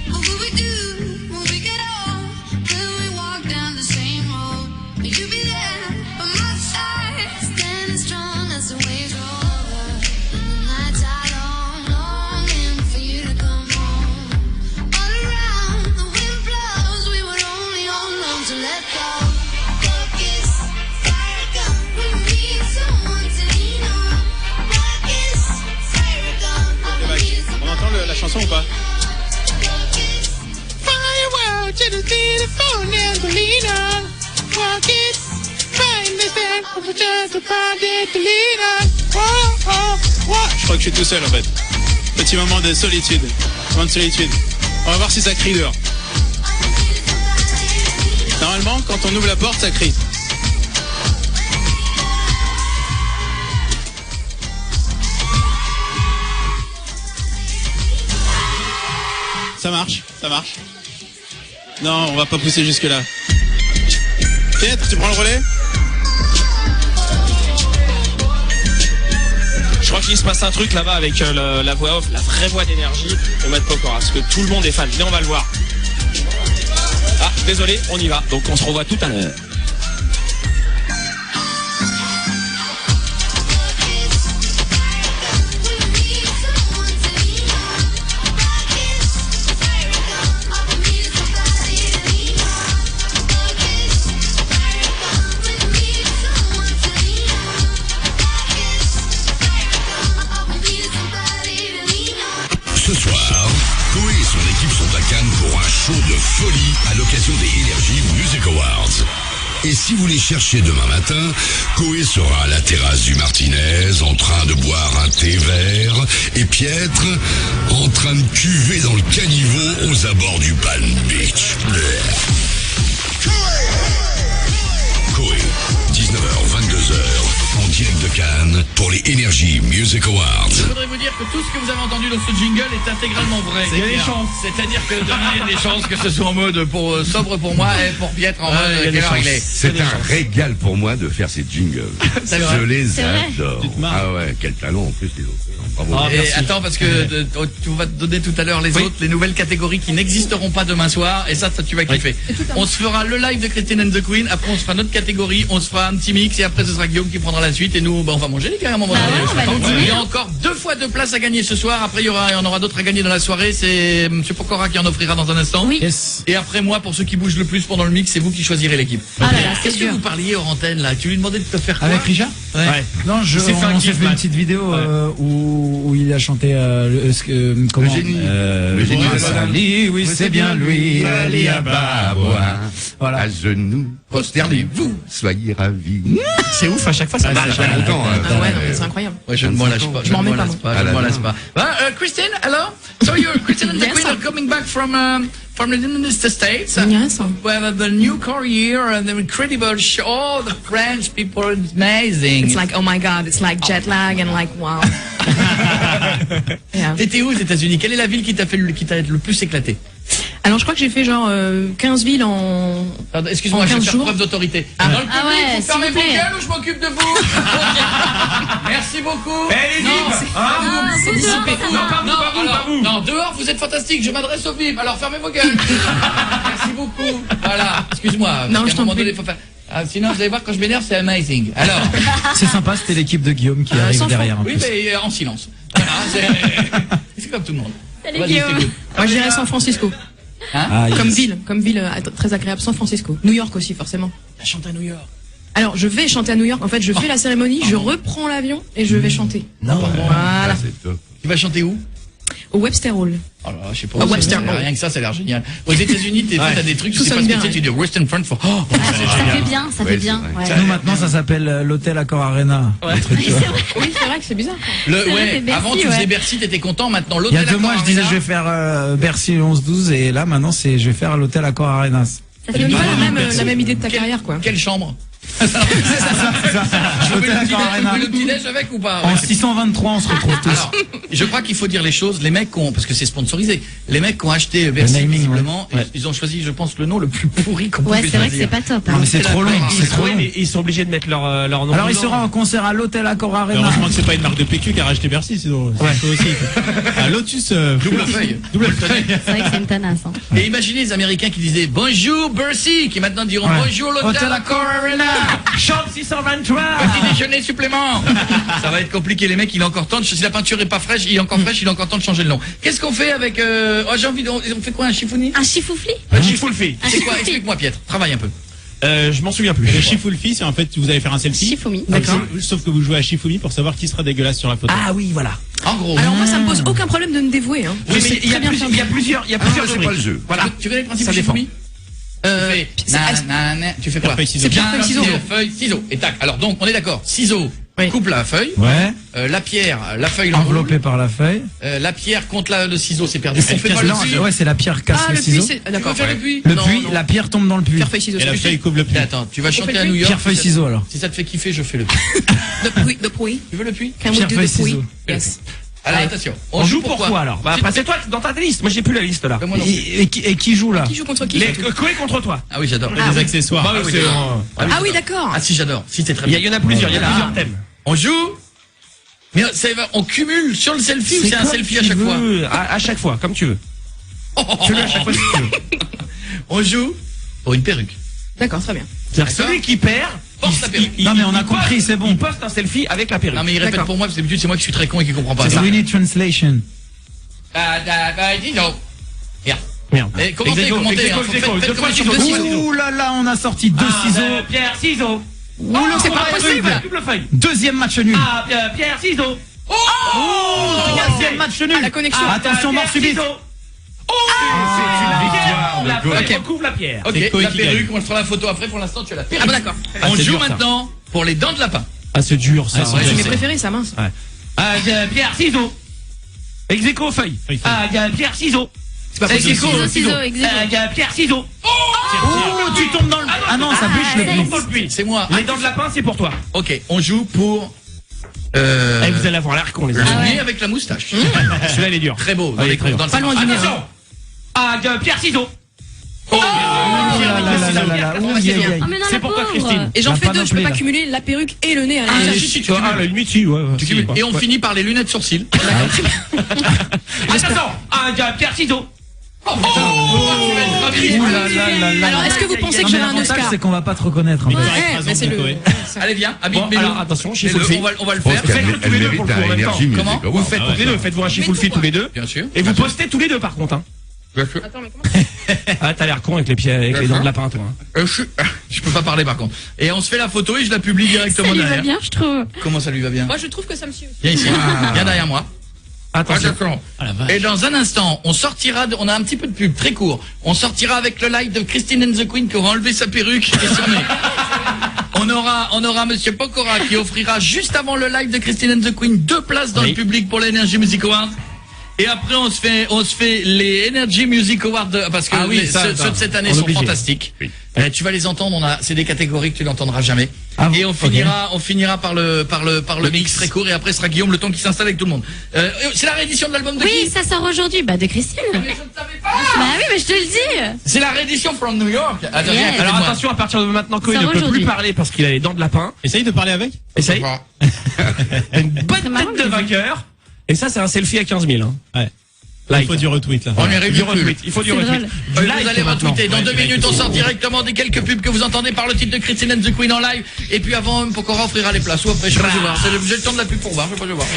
What would we do when we get old? Will we walk down the same road? Will you be there by my side, standing strong as the waves roll over? And the nights are long, longing for you to come home. All around, the wind blows, we would only hold on to let go. Look, it's fire gun, we need someone to lean on. Black is fire gun, all we need is On entend la chanson ou pas? Firewall to the telephone and the leader. Walk it, find the stand, just to find it, the leader. Oh, oh, what? Je crois que je suis tout seul en fait. Petit moment de solitude. Moment de solitude. On va voir si ça crie dehors. Normalement, quand on ouvre la porte, ça crie. Ça marche, ça marche. Non, on va pas pousser jusque là. Peut-être, tu prends le relais? Je crois qu'il se passe un truc là-bas avec la voix off, la vraie voix d'Énergie de Matt Pokora, parce que tout le monde est fan. Venez, on va le voir. Ah, désolé, on y va. Donc on se revoit tout à l'heure. Ce soir, Koé et son équipe sont à Cannes pour un show de folie à l'occasion des Energy Music Awards. Et si vous les cherchez demain matin, Koé sera à la terrasse du Martinez en train de boire un thé vert et Pietre en train de cuver dans le caniveau aux abords du Palm Beach. Koé, 19h, 22h, en direct de Cannes pour les Energy Music Awards. Je voudrais vous dire que tout ce que vous avez entendu dans ce jingle est intégralement vrai. Il y a des chances. C'est-à-dire que demain, il y a des chances que ce soit en mode sobre pour moi et pour Pietre en mode quelle heure il est. C'est un régal pour moi de faire ces jingles. C'est vrai. Je les C'est vrai. adore. Tu te marres. Ah ouais, quel talent en plus les autres. Bravo. Et attends, parce que tu vas te donner tout à l'heure les autres, les nouvelles catégories qui n'existeront pas demain soir, et ça tu vas kiffer. On se fera le live de Christine and the Queen, après on se fera notre catégorie, on se fera un petit mix, et après ce sera Guillaume qui prendra la suite, et nous, on va manger carrément. ouais, on va aller dîner. Il y a encore 2 fois 2 places à gagner ce soir, après il y en aura d'autres à gagner dans la soirée, c'est Monsieur Pokora qui en offrira dans un instant. Oui. Et après moi, pour ceux qui bougent le plus pendant le mix, c'est vous qui choisirez l'équipe. Ah là là, c'est Qu'est-ce que dur. vous parliez hors antenne là? Tu lui demandais de te faire quoi? Avec Richard? Ouais. Non, Il s'est fait un on s'est kiff, fait une Matt. petite vidéo où il a chanté comment Le génie. Le génie de la Ali, oui c'est bien lui, Ali Ababa. Voilà. À genoux, prosternez-vous, soyez ravis. C'est ouf, à chaque fois ça marche. Pas longtemps. Ah ouais, non, mais c'est incroyable. Ouais, je ne m'en lâche pas. Je m'en remets pas, Je ne m'en lasse pas. Christine, hello. So you're Christine and the Yes, Queen are I'm- coming back from from the United States. Yes. We have the new career and the incredible show. The French people, it's amazing. It's like, oh my god, it's like jet lag and like, wow. Yeah. T'étais où aux États-Unis? Quelle est la ville qui t'a le plus éclaté? Alors, je crois que j'ai fait genre 15 villes en. Pardon, excuse-moi, en je vais 15 faire jours. preuve d'autorité. Ah. Dans le public, Ah ouais, vous fermez s'il vos vous plaît. gueules ou je m'occupe de vous? Merci beaucoup. Eh, les Non, vives, c'est- hein, c'est vous, dissipé. non, pas vous, pas vous, alors, pas vous. non, dehors, vous êtes fantastique. Je m'adresse aux vives. Alors, fermez vos gueules. Merci beaucoup. Voilà. Excuse-moi. parce Non, qu'à je un t'en moment prie. donné, faut faire. Ah, sinon, vous allez voir, quand je m'énerve, c'est amazing. Alors. C'est sympa, c'était l'équipe de Guillaume qui arrive sans derrière. Oui, mais en silence. Voilà, c'est comme tout le monde. Salut, Vas-y, Guillaume. je t'écoute. Moi, je dirais San Francisco. Hein? Ah, Comme yes. ville très agréable, San Francisco. New York aussi, forcément. T'as chanté à New York. Alors, je vais chanter à New York. En fait, je fais la cérémonie, je reprends l'avion et je vais chanter. Non. Voilà. Ah, c'est top. Tu vas chanter où? Au Webster Hall. Oh là là, je sais pas. Ah, où Webster c'est, mais Hall. rien que ça a l'air génial. Aux États-Unis, t'as des trucs, Tout tu sais pas sonne ce que bien, c'est, ouais. tu dis Western Front for. Oh, Ça fait bien, ça fait Ouais, bien. c'est Ouais. Nous maintenant ça s'appelle l'hôtel Accor Arena. Le truc, tu vois. Oui, c'est vrai que c'est bizarre. le, Ça ouais, fait Bercy, avant tu ouais. faisais Bercy, t'étais content, maintenant Il y l'hôtel. a 2 mois, je disais je vais faire Bercy le 11-12 et là maintenant c'est je vais faire l'hôtel Accor Arena. Ça Ça fait donne bien. pas la même idée de ta carrière, quoi. Quelle chambre? C'est ça. Je veux L'hôtel Accor Arena. le petit déj avec ou pas? En Ouais. 623 on se retrouve tous. Alors, je crois qu'il faut dire les choses. Les mecs qui ont, parce que c'est sponsorisé, les mecs qui ont acheté Bercy, naming, visiblement, ouais. ils ont choisi, je pense, le nom le plus pourri qu'on Ouais, pouvait c'est vrai que choisir. c'est pas top. Non Hein. mais c'est trop long, c'est trop Oui, long. mais ils sont obligés de mettre leur nom. Alors il dedans. sera en concert à l'hôtel Accor Arena. Heureusement que c'est pas une marque de PQ qui a racheté Bercy, sinon c'est aussi. Ah, Lotus. Double feuille. Double feuille. C'est vrai que c'est une tanasse. Hein. Et imaginez les Américains qui disaient bonjour Bercy, qui maintenant diront Ouais. bonjour l'hôtel Hôtel Accor Arena. Chante 623. Petit déjeuner supplément. Ça va être compliqué, les mecs, il est encore temps de, si la peinture est pas fraîche, il est encore fraîche, il est encore temps de changer le nom. Qu'est-ce qu'on fait avec, oh, j'ai envie de, on fait quoi, un chifouni? Un chifoufli? Un Chifoulfi. C'est quoi? Explique-moi, Pietre. Travaille un peu. Je m'en souviens plus. Le Chifoulfi, c'est en fait, vous allez faire un selfie. Chifoumi. D'accord. Sauf que vous jouez à Chifoumi pour savoir qui sera dégueulasse sur la photo. Ah oui, voilà. En gros. Alors, moi, ça me pose aucun problème de me dévouer, hein. Oui, Je sais mais il y a très bien plusieurs, faire il y a plusieurs, il y a plusieurs c'est pas le jeu. Voilà. Tu connais le principe Ça du dépend. chifoumi? Tu fais, tu fais quoi? Pierre, feuille, ciseaux. C'est pierre, feuille, ciseaux. Feuille, ciseaux. Et tac. Alors donc, on est d'accord. Ciseaux. Oui. Coupe la feuille. Ouais. La pierre, la feuille l'enroule. Enveloppé par la feuille. La pierre contre le ciseau, c'est perdu. On fait pas Non, le puits. ouais, c'est la pierre casse Ah, le le puits, ciseau. c'est. Tu D'accord. veux faire le puits? Le Non, puits, non. la pierre tombe dans le puits. Pierre, feuille, ciseaux. Et la feuille couvre le puits. Attends, tu vas chanter fait à le New puits York. Pierre, feuille, ciseaux alors. Si ça te fait kiffer, je fais le puits. The puits. Tu veux le puits? Can we Pierre, do feuille, the puits? ciseaux. Yes. Alors Allez. attention. On joue pourquoi alors? Bah, après, c'est toi dans ta liste. Moi, j'ai plus la liste là. Moi non plus. Et qui joue là? Qui joue contre qui? Les surtout Koé contre toi. Ah oui, j'adore. Les accessoires. Bah, Ah, c'est, Ah oui, d'accord. Ah si, j'adore. Si, c'est très Il bien. y en a plusieurs. Il y a plusieurs thèmes. On joue? Mais on cumule sur le selfie ou c'est un comme selfie tu à chaque fois? veux. À chaque fois, comme tu veux. Fais-le à chaque fois si tu veux. On joue pour une perruque. D'accord, très bien. C'est-à-dire que celui qui perd, Porte la perruque. Non mais on a compris, c'est bon. il poste un selfie avec la perruque. Non mais il répète D'accord. pour moi parce que d'habitude c'est moi qui suis très con et qui comprend pas. We need translation. Dis donc. Regarde. Merde. Et commentez, Execo, commentez. execo, hein. execo. Faites Deux comme fois les ciseaux, champions deux de ciseaux. Ouh là là, on a sorti 2 ciseaux. Pierre, ciseaux. Oh non, c'est pas possible. Double feuille. Deuxième match nul. Ah, Pierre, ciseaux. Troisième match nul. Ah, la connexion. Attention, mort subite. Oh, c'est une victoire. La de feuille Koé. recouvre la pierre. Ok, C'est Koé la qui perruque, on se fera la photo après. Pour l'instant, tu as la perruque. Ah, bah d'accord. On c'est joue dur, ça. maintenant pour les dents de lapin. Ah, c'est dur ça. ouais, C'est je mes sais. préférés, ça, mince. Ah, Pierre, ciseaux. Execo, feuille. Feuille, feuille. Ah, Pierre, ciseaux. C'est pas possible. Execo, Ciseaux, ciseaux, execo. Pierre, ciseaux. Oh, tu tombes dans le. Ah non, ça bûche le Tu puits. tombes dans le puits. C'est moi. Les dents de lapin, c'est pour toi. Ok, on joue pour. Eh, vous allez avoir l'air con, les Le amis. nez avec la moustache. Celui-là, il est dur. Très beau. Ah, il est très dans le Pas loin du nez. Attention. Ah, Pierre, ciseaux. Oh là là là là là. Ouh, aïe, aïe, aïe. Oh mais non, C'est la pour toi, pauvre. Christine. Et j'en La fais deux, je peux panoplie, pas là. cumuler la perruque et le nez à la Ah, fois. si, si, tu Ah, cumules. la limite, si, ouais. Tu cumules. Et on finit par les lunettes sourcils. Attention. Ah, Pierre, ciseaux. Tu vas être ravi. Ouh là là là là. Alors, est-ce que vous pensez que Non, mais j'aurai un l'avantage, Oscar? c'est qu'on va pas te reconnaître. en fait. Ouais, mais c'est le. Allez, viens, Habib, Bon, mets-le. alors, attention, Mets-le, chiffre-le. on va le Je pense faire. qu'elle Faites-le tous les deux mérite pour le coup, en un même temps. Energy Music Comment Award. Vous faites tous les deux, faites-vous un chifoulfi tous les deux. Bien sûr. Et vous postez tous les deux, par contre, hein. Bien sûr. Attends, mais comment? Ah, t'as l'air con avec les pieds, avec les dents de lapin, toi. hein. Je peux pas parler par contre. Et on se fait la photo et je la publie directement Ça lui va derrière. bien, je trouve. Comment ça lui va bien? Moi, je trouve que ça me suit aussi. Viens ici. Viens derrière moi. Attention. Attention. Et dans un instant, on sortira, on a un petit peu de pub très court. On sortira avec le live de Christine and the Queen qui aura enlevé sa perruque et son nez. On aura Monsieur Pokora qui offrira juste avant le live de Christine and the Queen 2 places dans Oui. le public pour l'Energy Music Award. Et après, on se fait les Energy Music Awards parce que ceux de cette année sont fantastiques. Oui. Tu vas les entendre. C'est des catégories que tu n'entendras jamais. Et on finira par le mix très court. Et après, ce sera Guillaume le temps qui s'installe avec tout le monde. C'est la réédition de l'album de qui? Oui, ça sort aujourd'hui. Bah, de Christine. Mais je ne savais pas. Bah oui, mais je te le dis. C'est la réédition from New York. Alors attention, à partir de maintenant, Koé ne peut plus parler parce qu'il a les dents de lapin. Essaye de parler avec. Essaye. Une bonne tête de vainqueur. Et ça, c'est un selfie à 15 000. Hein. Ouais. Là, il faut du retweet, là. On est du retweet. Il faut du retweet. Vous allez retweeter. Dans 2 minutes, on sort directement des quelques pubs que vous entendez par le titre de Christine and the Queen en live. Et puis avant, Pokora offrira les places. Ou après, je sais pas, je vais voir. J'ai le temps de la pub pour voir. Je vais voir.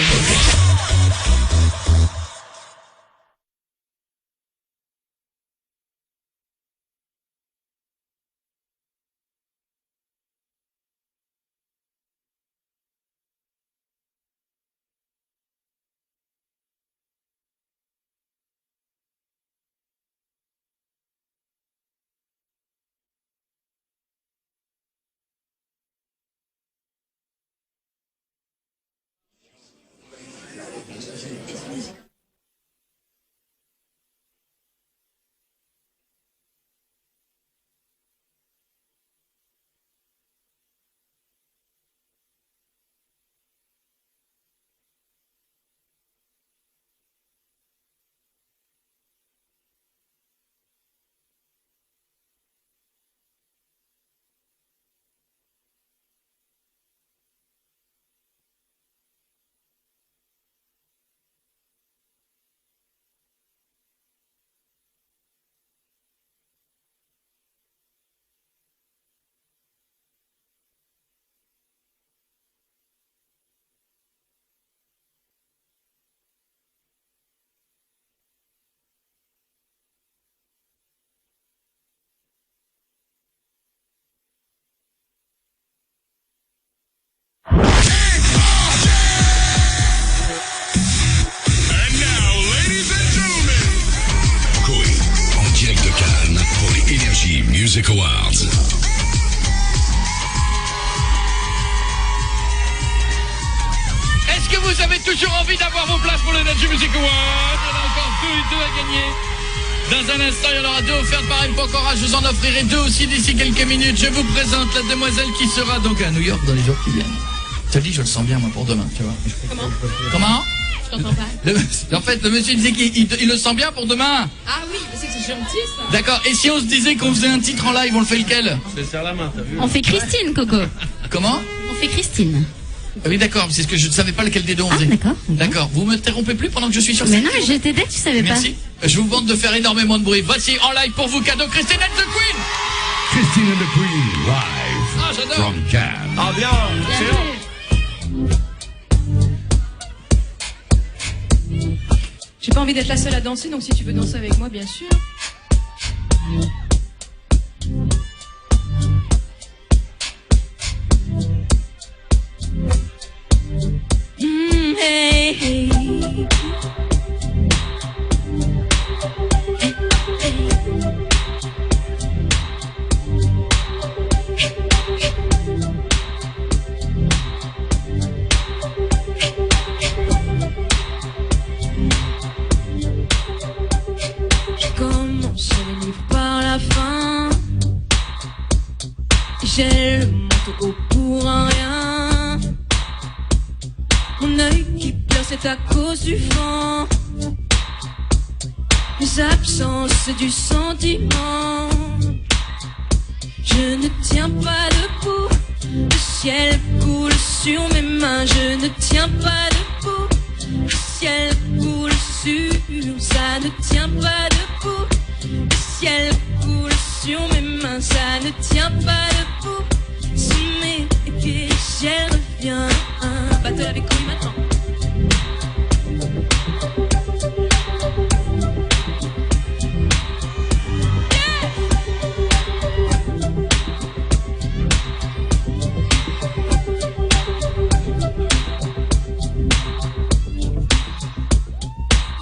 Music Awards. Est-ce que vous avez toujours envie d'avoir vos places pour le Energy Music Awards? Il y en a encore 2 à gagner. Dans un instant, il y en aura 2 offertes par Mpokora. Je vous en offrirai 2 aussi d'ici quelques minutes. Je vous présente la demoiselle qui sera donc à New York dans les jours qui viennent. Je te dis, je le sens bien moi pour demain, tu vois. Comment? Je t'entends pas. En fait, le monsieur disait qu'il le sent bien pour demain. Ah oui, mais c'est gentil ça. D'accord, et si on se disait qu'on faisait un titre en live, on le fait lequel? Je te serre la main, t'as vu? On fait Christine, Coco. Comment? On fait Christine. Oui, d'accord, c'est ce que je ne savais pas lequel des 2 on faisait. D'accord. D'accord, vous m'interrompez plus pendant que je suis sur scène. Mais non, mais je t'aidais, tu savais pas. Merci. Je vous demande de faire énormément de bruit. Voici en live pour vous, cadeau Christine and the Queen. Christine and the Queen live Ah, j'adore. from Cannes. Ah bien, excellent. J'ai pas envie d'être la seule à danser, donc si tu veux danser avec moi, bien sûr. Hey, hey. Commence le livre par la fin. J'ai le manteau haut pour un rien. Mon œil qui pleure, c'est à cause du vent. Mes absences, c'est du sentiment. Je ne tiens pas debout. Le ciel coule sur mes mains. Je ne tiens pas debout. Le ciel coule sur. Ça ne tient pas debout. Le ciel coule sur mes mains. Ça ne tient pas debout. Sous mes pieds, le ciel revient. Battle avec lui maintenant.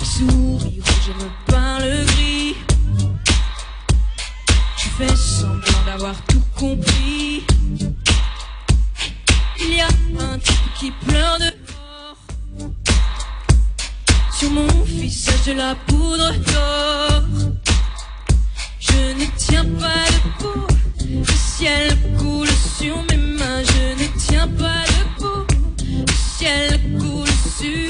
Sourire, je me peins le gris. Je fais semblant d'avoir tout compris. Il y a un type qui pleure dehors. Sur sur mon visage de la poudre d'or. Je ne tiens pas debout, le ciel coule sur mes mains. Je ne tiens pas debout, le ciel coule sur.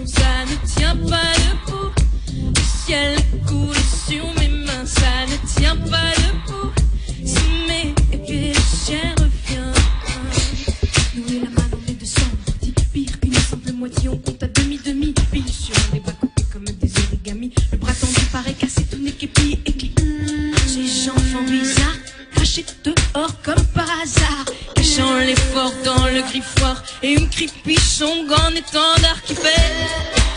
Ça ne tient pas debout, le ciel coule sur mes mains. Ça ne tient pas debout, si mes pieds le chien revient. Nous et la main dans les deux sens, pire qu'une simple moitié, on compte à demi-demi. Pile sur les bas coupés comme des origamis. Le bras tendu paraît cassé, tout n'est qu'épi et cli. Ces enfants bizarres, crachés dehors comme par hasard, cachant l'effort dans le griffoir. Et une creepy son en étendard qui fait.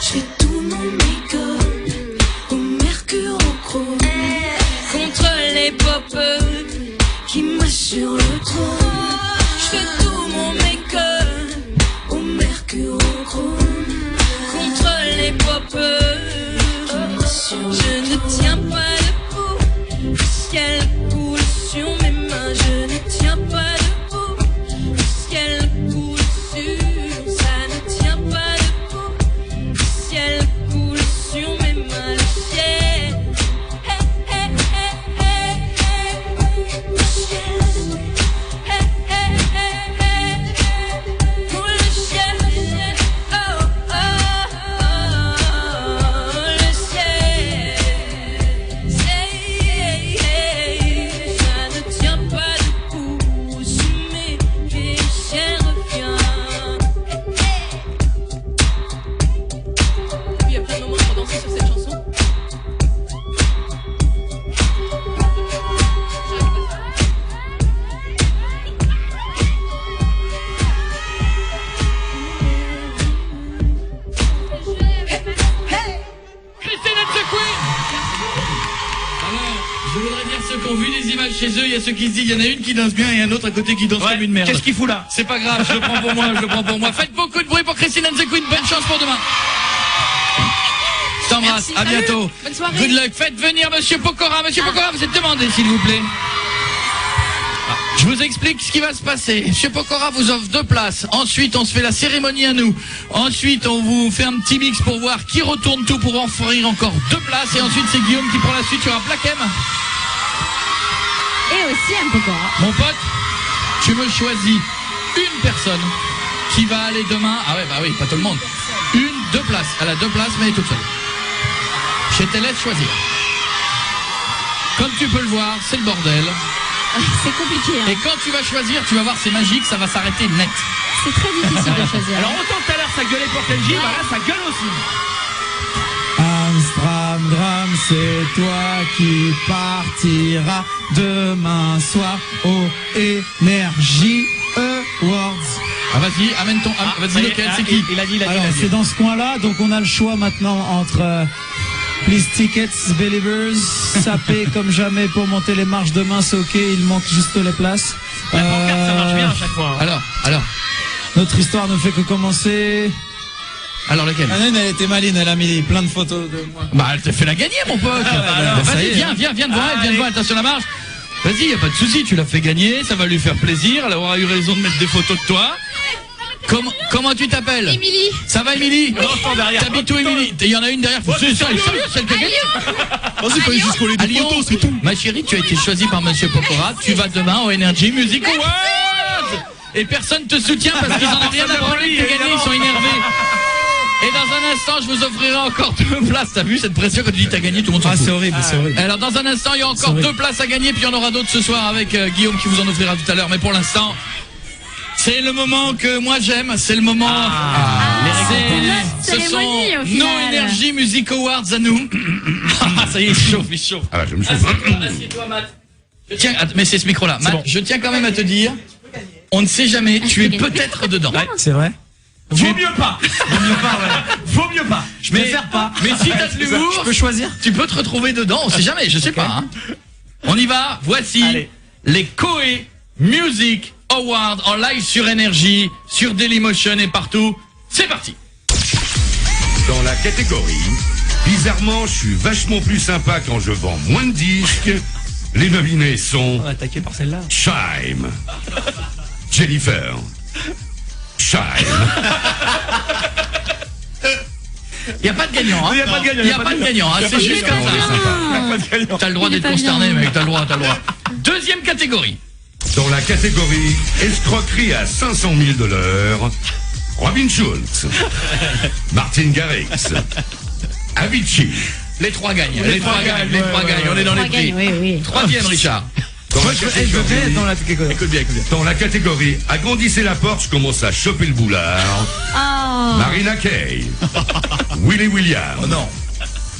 Je fais tout mon make-up au mercure au chrome, contre les pop-up qui m'assurent le trône. Je fais tout mon make-up au mercure au chrome, contre les pop-up qui m'assurent. Je ne tiens pas debout, le ciel coule sur mes mains. Je ne tiens pas debout, le ciel coule sur. Ça ne tient pas debout, le ciel coule sur mes mains. Le ciel, hey, hey, hey, hey, hey. Le ciel, hey, hey, hey, hey, hey. Oh, le ciel, oh, oh, oh, le ciel. Ça ne tient pas debout, sous mes pieds, le ciel revient. Il y a plein de moments pour danser sur cette chanson. Christine and the Queen. Alors, je voudrais dire ceux qui ont vu les images chez eux, il y a ceux qui se disent, il y en a une qui danse bien et un autre à côté qui danse comme une merde. Qu'est-ce qu'il fout là? C'est pas grave, je le prends pour moi, je le prends pour moi. Faites beaucoup de bruit pour Christine and the Queen, bonne chance pour demain. Je t'embrasse, Merci. à Salut. bientôt. Bonne soirée. Good luck, faites venir Monsieur Pokora. Monsieur Pokora, vous êtes demandé s'il vous plaît. Je vous explique ce qui va se passer. Monsieur Pokora vous offre 2 places. Ensuite, on se fait la cérémonie à nous. Ensuite, on vous fait un petit mix pour voir qui retourne tout pour offrir encore 2 places. Et ensuite, c'est Guillaume qui prend la suite. Tu auras Black M. Et aussi un Pokora. Mon pote, tu me choisis une personne qui va aller demain. Ah ouais, bah oui, pas tout le monde. 2 places. Elle a 2 places, mais elle est toute seule. Je te laisse choisir. Comme tu peux le voir, c'est le bordel. C'est compliqué. Hein. Et quand tu vas choisir, tu vas voir, c'est magique, ça va s'arrêter net. C'est très difficile de choisir. Alors autant tout à l'heure ça gueulait pour Kenji, bah là ça gueule aussi. Amstramgram, c'est toi qui partiras demain soir au Energy Awards. Ah vas-y, amène ton... vas-y, lequel, c'est qui? Il a dit. Alors, c'est dans ce coin-là, donc on a le choix maintenant entre Please Tickets, Believers, sapé comme jamais pour monter les marches demain, c'est ok, il manque juste les places. La pancarte ça marche bien à chaque fois. Hein. Alors. Notre histoire ne fait que commencer. Alors lequel? Anne, elle était maline, elle a mis plein de photos de moi. Bah elle te fait la gagner mon pote. Vas-y, viens devant elle, attention la marche. Vas-y, y a pas de souci, tu l'as fait gagner, ça va lui faire plaisir, elle aura eu raison de mettre des photos de toi. Comment tu t'appelles? Émilie. Ça va Émilie? T'habites où Émilie? Il y en a une derrière. C'est ça, celle qui a gagné. Vas-y, pas juste coller des photos, c'est tout. Ma chérie, tu as été choisie par Monsieur Pokora. Tu vas demain au Energy Music Awards. Et personne te soutient parce qu'ils en ont rien à branler. T'as gagné, ils sont énervés. Et dans un instant, je vous offrirai encore 2 places. T'as vu cette pression quand tu dis t'as gagné, tout le monde s'en fout. C'est horrible, c'est horrible. Alors dans un instant, il y a encore 2 places à gagner, puis il y en aura d'autres ce soir avec Guillaume qui vous en offrira tout à l'heure. Mais pour l'instant, c'est le moment que moi j'aime, c'est le moment. Ce sont nos Energy Music Awards à nous. Ça y est, il chauffe. Ah, je me chauffe. Assieds-toi, Matt. Mais c'est ce micro-là. Matt, je tiens quand même à te dire, on ne sait jamais, tu es peut-être dedans. C'est vrai. Vaut mieux pas. Vaut mieux pas. Je préfère pas. Mais si t'as de l'humour, Je peux choisir. tu peux te retrouver dedans, on sait jamais, je sais pas. Hein. On y va, voici les Koei Music Awards en live sur Énergie, sur Dailymotion et partout. C'est parti. Dans la catégorie, bizarrement, je suis vachement plus sympa quand je vends moins de disques. Les nominés sont Attaqué par celle-là. Shime, Jennifer, Shime, Il n'y a pas de gagnant, hein. Il y a pas de gagnant, Il n'y a pas de gagnant, hein. C'est juste comme ça. T'as le droit d'être consterné, mec, t'as le droit. Deuxième catégorie. Dans la catégorie escroquerie à 500 000 $, Robin Schulz, Martin Garrix, Avicii. Les trois gagnent, les trois gagnent, on est dans les prix. Oui. Troisième, Richard. Écoute bien. Dans la catégorie agrandissez la porte, je commence à choper le boulard. Oh. Marina Kaye, Willie Williams,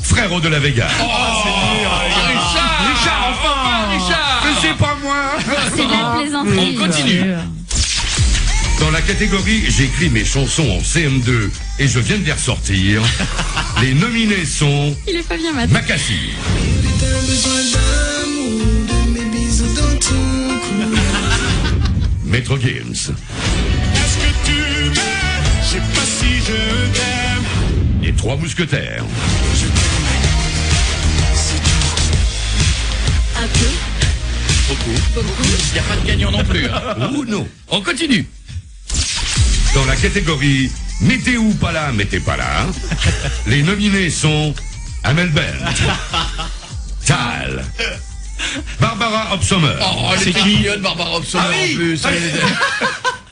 Frérot de la Vega. Richard, enfin, Richard. Mais c'est pas moi. C'est de la plaisanterie. On continue. Dans la catégorie j'écris mes chansons en CM2 et je viens de les ressortir, les nominés sont Il est pas bien, Matt. Makassi, Metro Games, Est-ce que tu m'aimes? Je sais pas si je t'aime. les Trois Mousquetaires, Un peu. Beaucoup. Il n'y a pas de gagnant non plus. hein. ou non. On continue. Dans la catégorie mettez ou pas là, mettez pas là, les nominés sont Amel Bent, Tal, Barbara Hobsommer. Oh, elle était mignonne, Barbara Hobsommer en plus.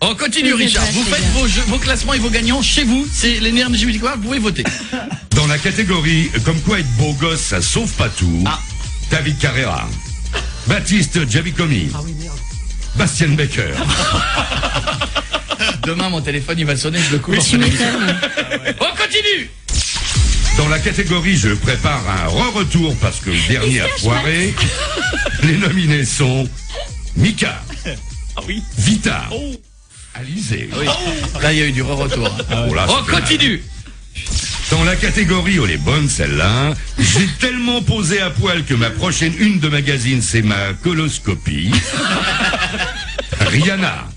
On continue, Richard. Vous faites vos classements et vos gagnants chez vous. C'est l'énergie musicale, vous pouvez voter. Dans la catégorie comme quoi être beau gosse ça sauve pas tout, David Carrera, Baptiste Javicomi, Bastien Baker. Demain, mon téléphone, il va sonner, je le coupe. Tu m'étonnes. On continue. Dans la catégorie je prépare un re-retour parce que le dernier a foiré, les nominés sont Mika, Vita, Alizé. Là, il y a eu du re-retour. Oh là, On ça fait mal. continue. Dans la catégorie, oh les bonnes celle-là, j'ai tellement posé à poil que ma prochaine une de magazine c'est ma coloscopie. Rihanna,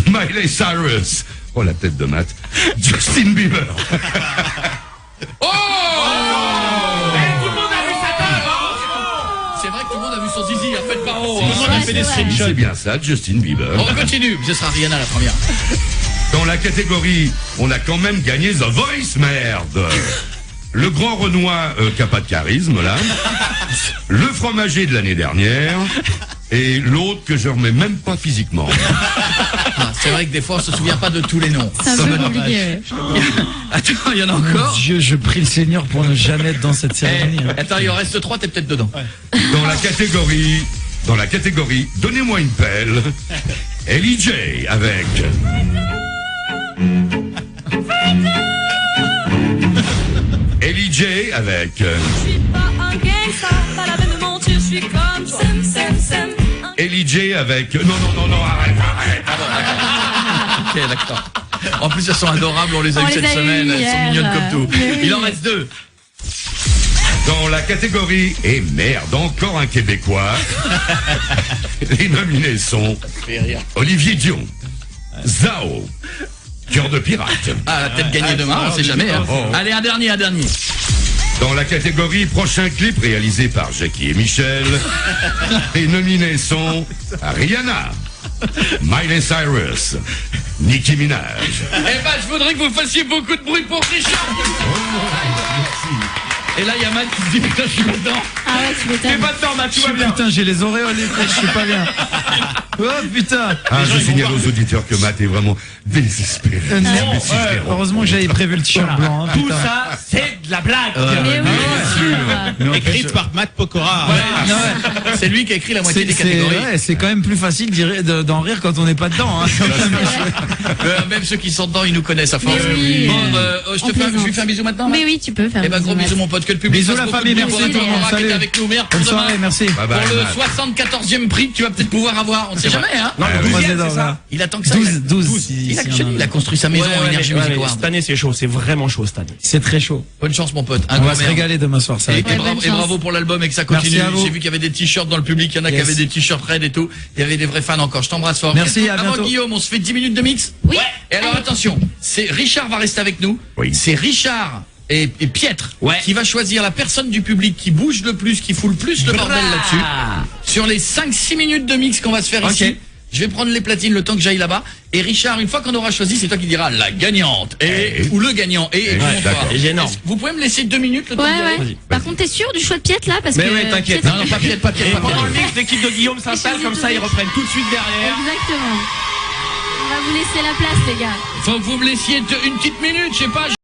Miley Cyrus, oh la tête de Matt, Justin Bieber. Oh, tout le monde a vu sa tête, hein. C'est vrai que tout le monde a vu son zizi, en fait, par haut. C'est bien ça, Justin Bieber. On continue. Ce sera Rihanna la première. Dans la catégorie, on a quand même gagné The Voice, merde. Le grand Renoir qui a pas de charisme, là. Le fromager de l'année dernière. Et l'autre que je remets même pas physiquement. Ah, c'est vrai que des fois, on se souvient pas de tous les noms. C'est un peu compliqué. Attends, il y en a encore. Dieu, je prie le Seigneur pour ne jamais être dans cette cérémonie. Attends, il en reste 3, t'es peut-être dedans. Dans la catégorie, donnez-moi une pelle. Ellie J avec. Ellie J avec. Je suis pas un gangsta, pas la peine de mentir, je suis comme Sem. Ellie J avec. Non, arrête. Ok, d'accord. En plus, elles sont adorables, on les a eues cette semaine, elles sont mignonnes comme tout. Il en reste 2. Dans la catégorie, et merde, encore un Québécois. Les nominés sont Olivier Dion, Zao, Cœur de pirate. Ah, la tête gagnée demain, on sait jamais. Hein. Allez, un dernier. Dans la catégorie prochain clip réalisé par Jackie et Michel, les nominés sont Rihanna, Miley Cyrus, Nicki Minaj. Eh ben, je voudrais que vous fassiez beaucoup de bruit pour Richard. Et là, il y a Matt qui se dit, putain, je suis dedans. Ah ouais, tu m'étonnes. Fais pas de format, tout va bien. Putain, j'ai les auréoles, je suis pas bien. Oh putain. Ah, je signale aux auditeurs que Matt est vraiment désespéré. Merde, heureusement que j'avais prévu le t-shirt blanc. Hein, Tout putain. ça, c'est de la blague. Mais oui, bien sûr. Écrite par Matt Pokora. C'est lui qui a écrit la moitié des C'est catégories. c'est quand même plus facile d'en rire quand on n'est pas dedans. Hein. Même ceux qui sont dedans, ils nous connaissent à force. Mais oui. Bon, je lui fais un bisou maintenant. Mais oui, tu peux faire. Eh ben, gros bisous, mon pote, que le public. Bisous, fasse la beaucoup famille, de merci bien tout le monde, pour salut. avec nous, merde, pour Bonne demain. soirée, merci. Bye bye, Pour le Matt. 74e prix que tu vas peut-être pouvoir avoir. On ne sait jamais, hein. Non, Ah, le Croisé 12e, dans c'est la- ça. Il attend que ça. 12. Il a construit sa maison en Energy Music Award. Cette année, c'est chaud, c'est vraiment chaud cette année. C'est très chaud. Bonne chance, mon pote. Un On grand va se merde. régaler demain soir, ça. Et, va être- bonne et chance. bravo pour l'album et que ça continue. Merci à vous. J'ai vu qu'il y avait des t-shirts dans le public, il y en a qui Yes. avaient des t-shirts Red et tout. Il y avait des vrais fans encore. Je t'embrasse fort. Merci, à Avant bientôt. Guillaume, on se fait 10 minutes de mix. Oui. Et alors attention, c'est Richard va rester avec nous. Oui. C'est Richard et Pietre qui va choisir la personne du public qui bouge le plus, qui fout le plus le bordel là-dessus. Sur les 5-6 minutes de mix qu'on va se faire ici, Je vais prendre les platines le temps que j'aille là-bas. Et Richard, une fois qu'on aura choisi, c'est toi qui diras la gagnante ou le gagnant. Et tu monteras. C'est énorme. Vous pouvez me laisser 2 minutes le temps d'y aller Ouais. Par contre, t'es sûr du choix de piètre là parce Mais que ouais, t'inquiète. Non, pas piètre, pas piètre, Et pas pendant piètre. le mix, l'équipe de Guillaume s'installe, comme ça ils reprennent tout de suite derrière. Exactement. On va vous laisser la place, les gars. Faut que vous me laissiez une petite minute, je sais pas.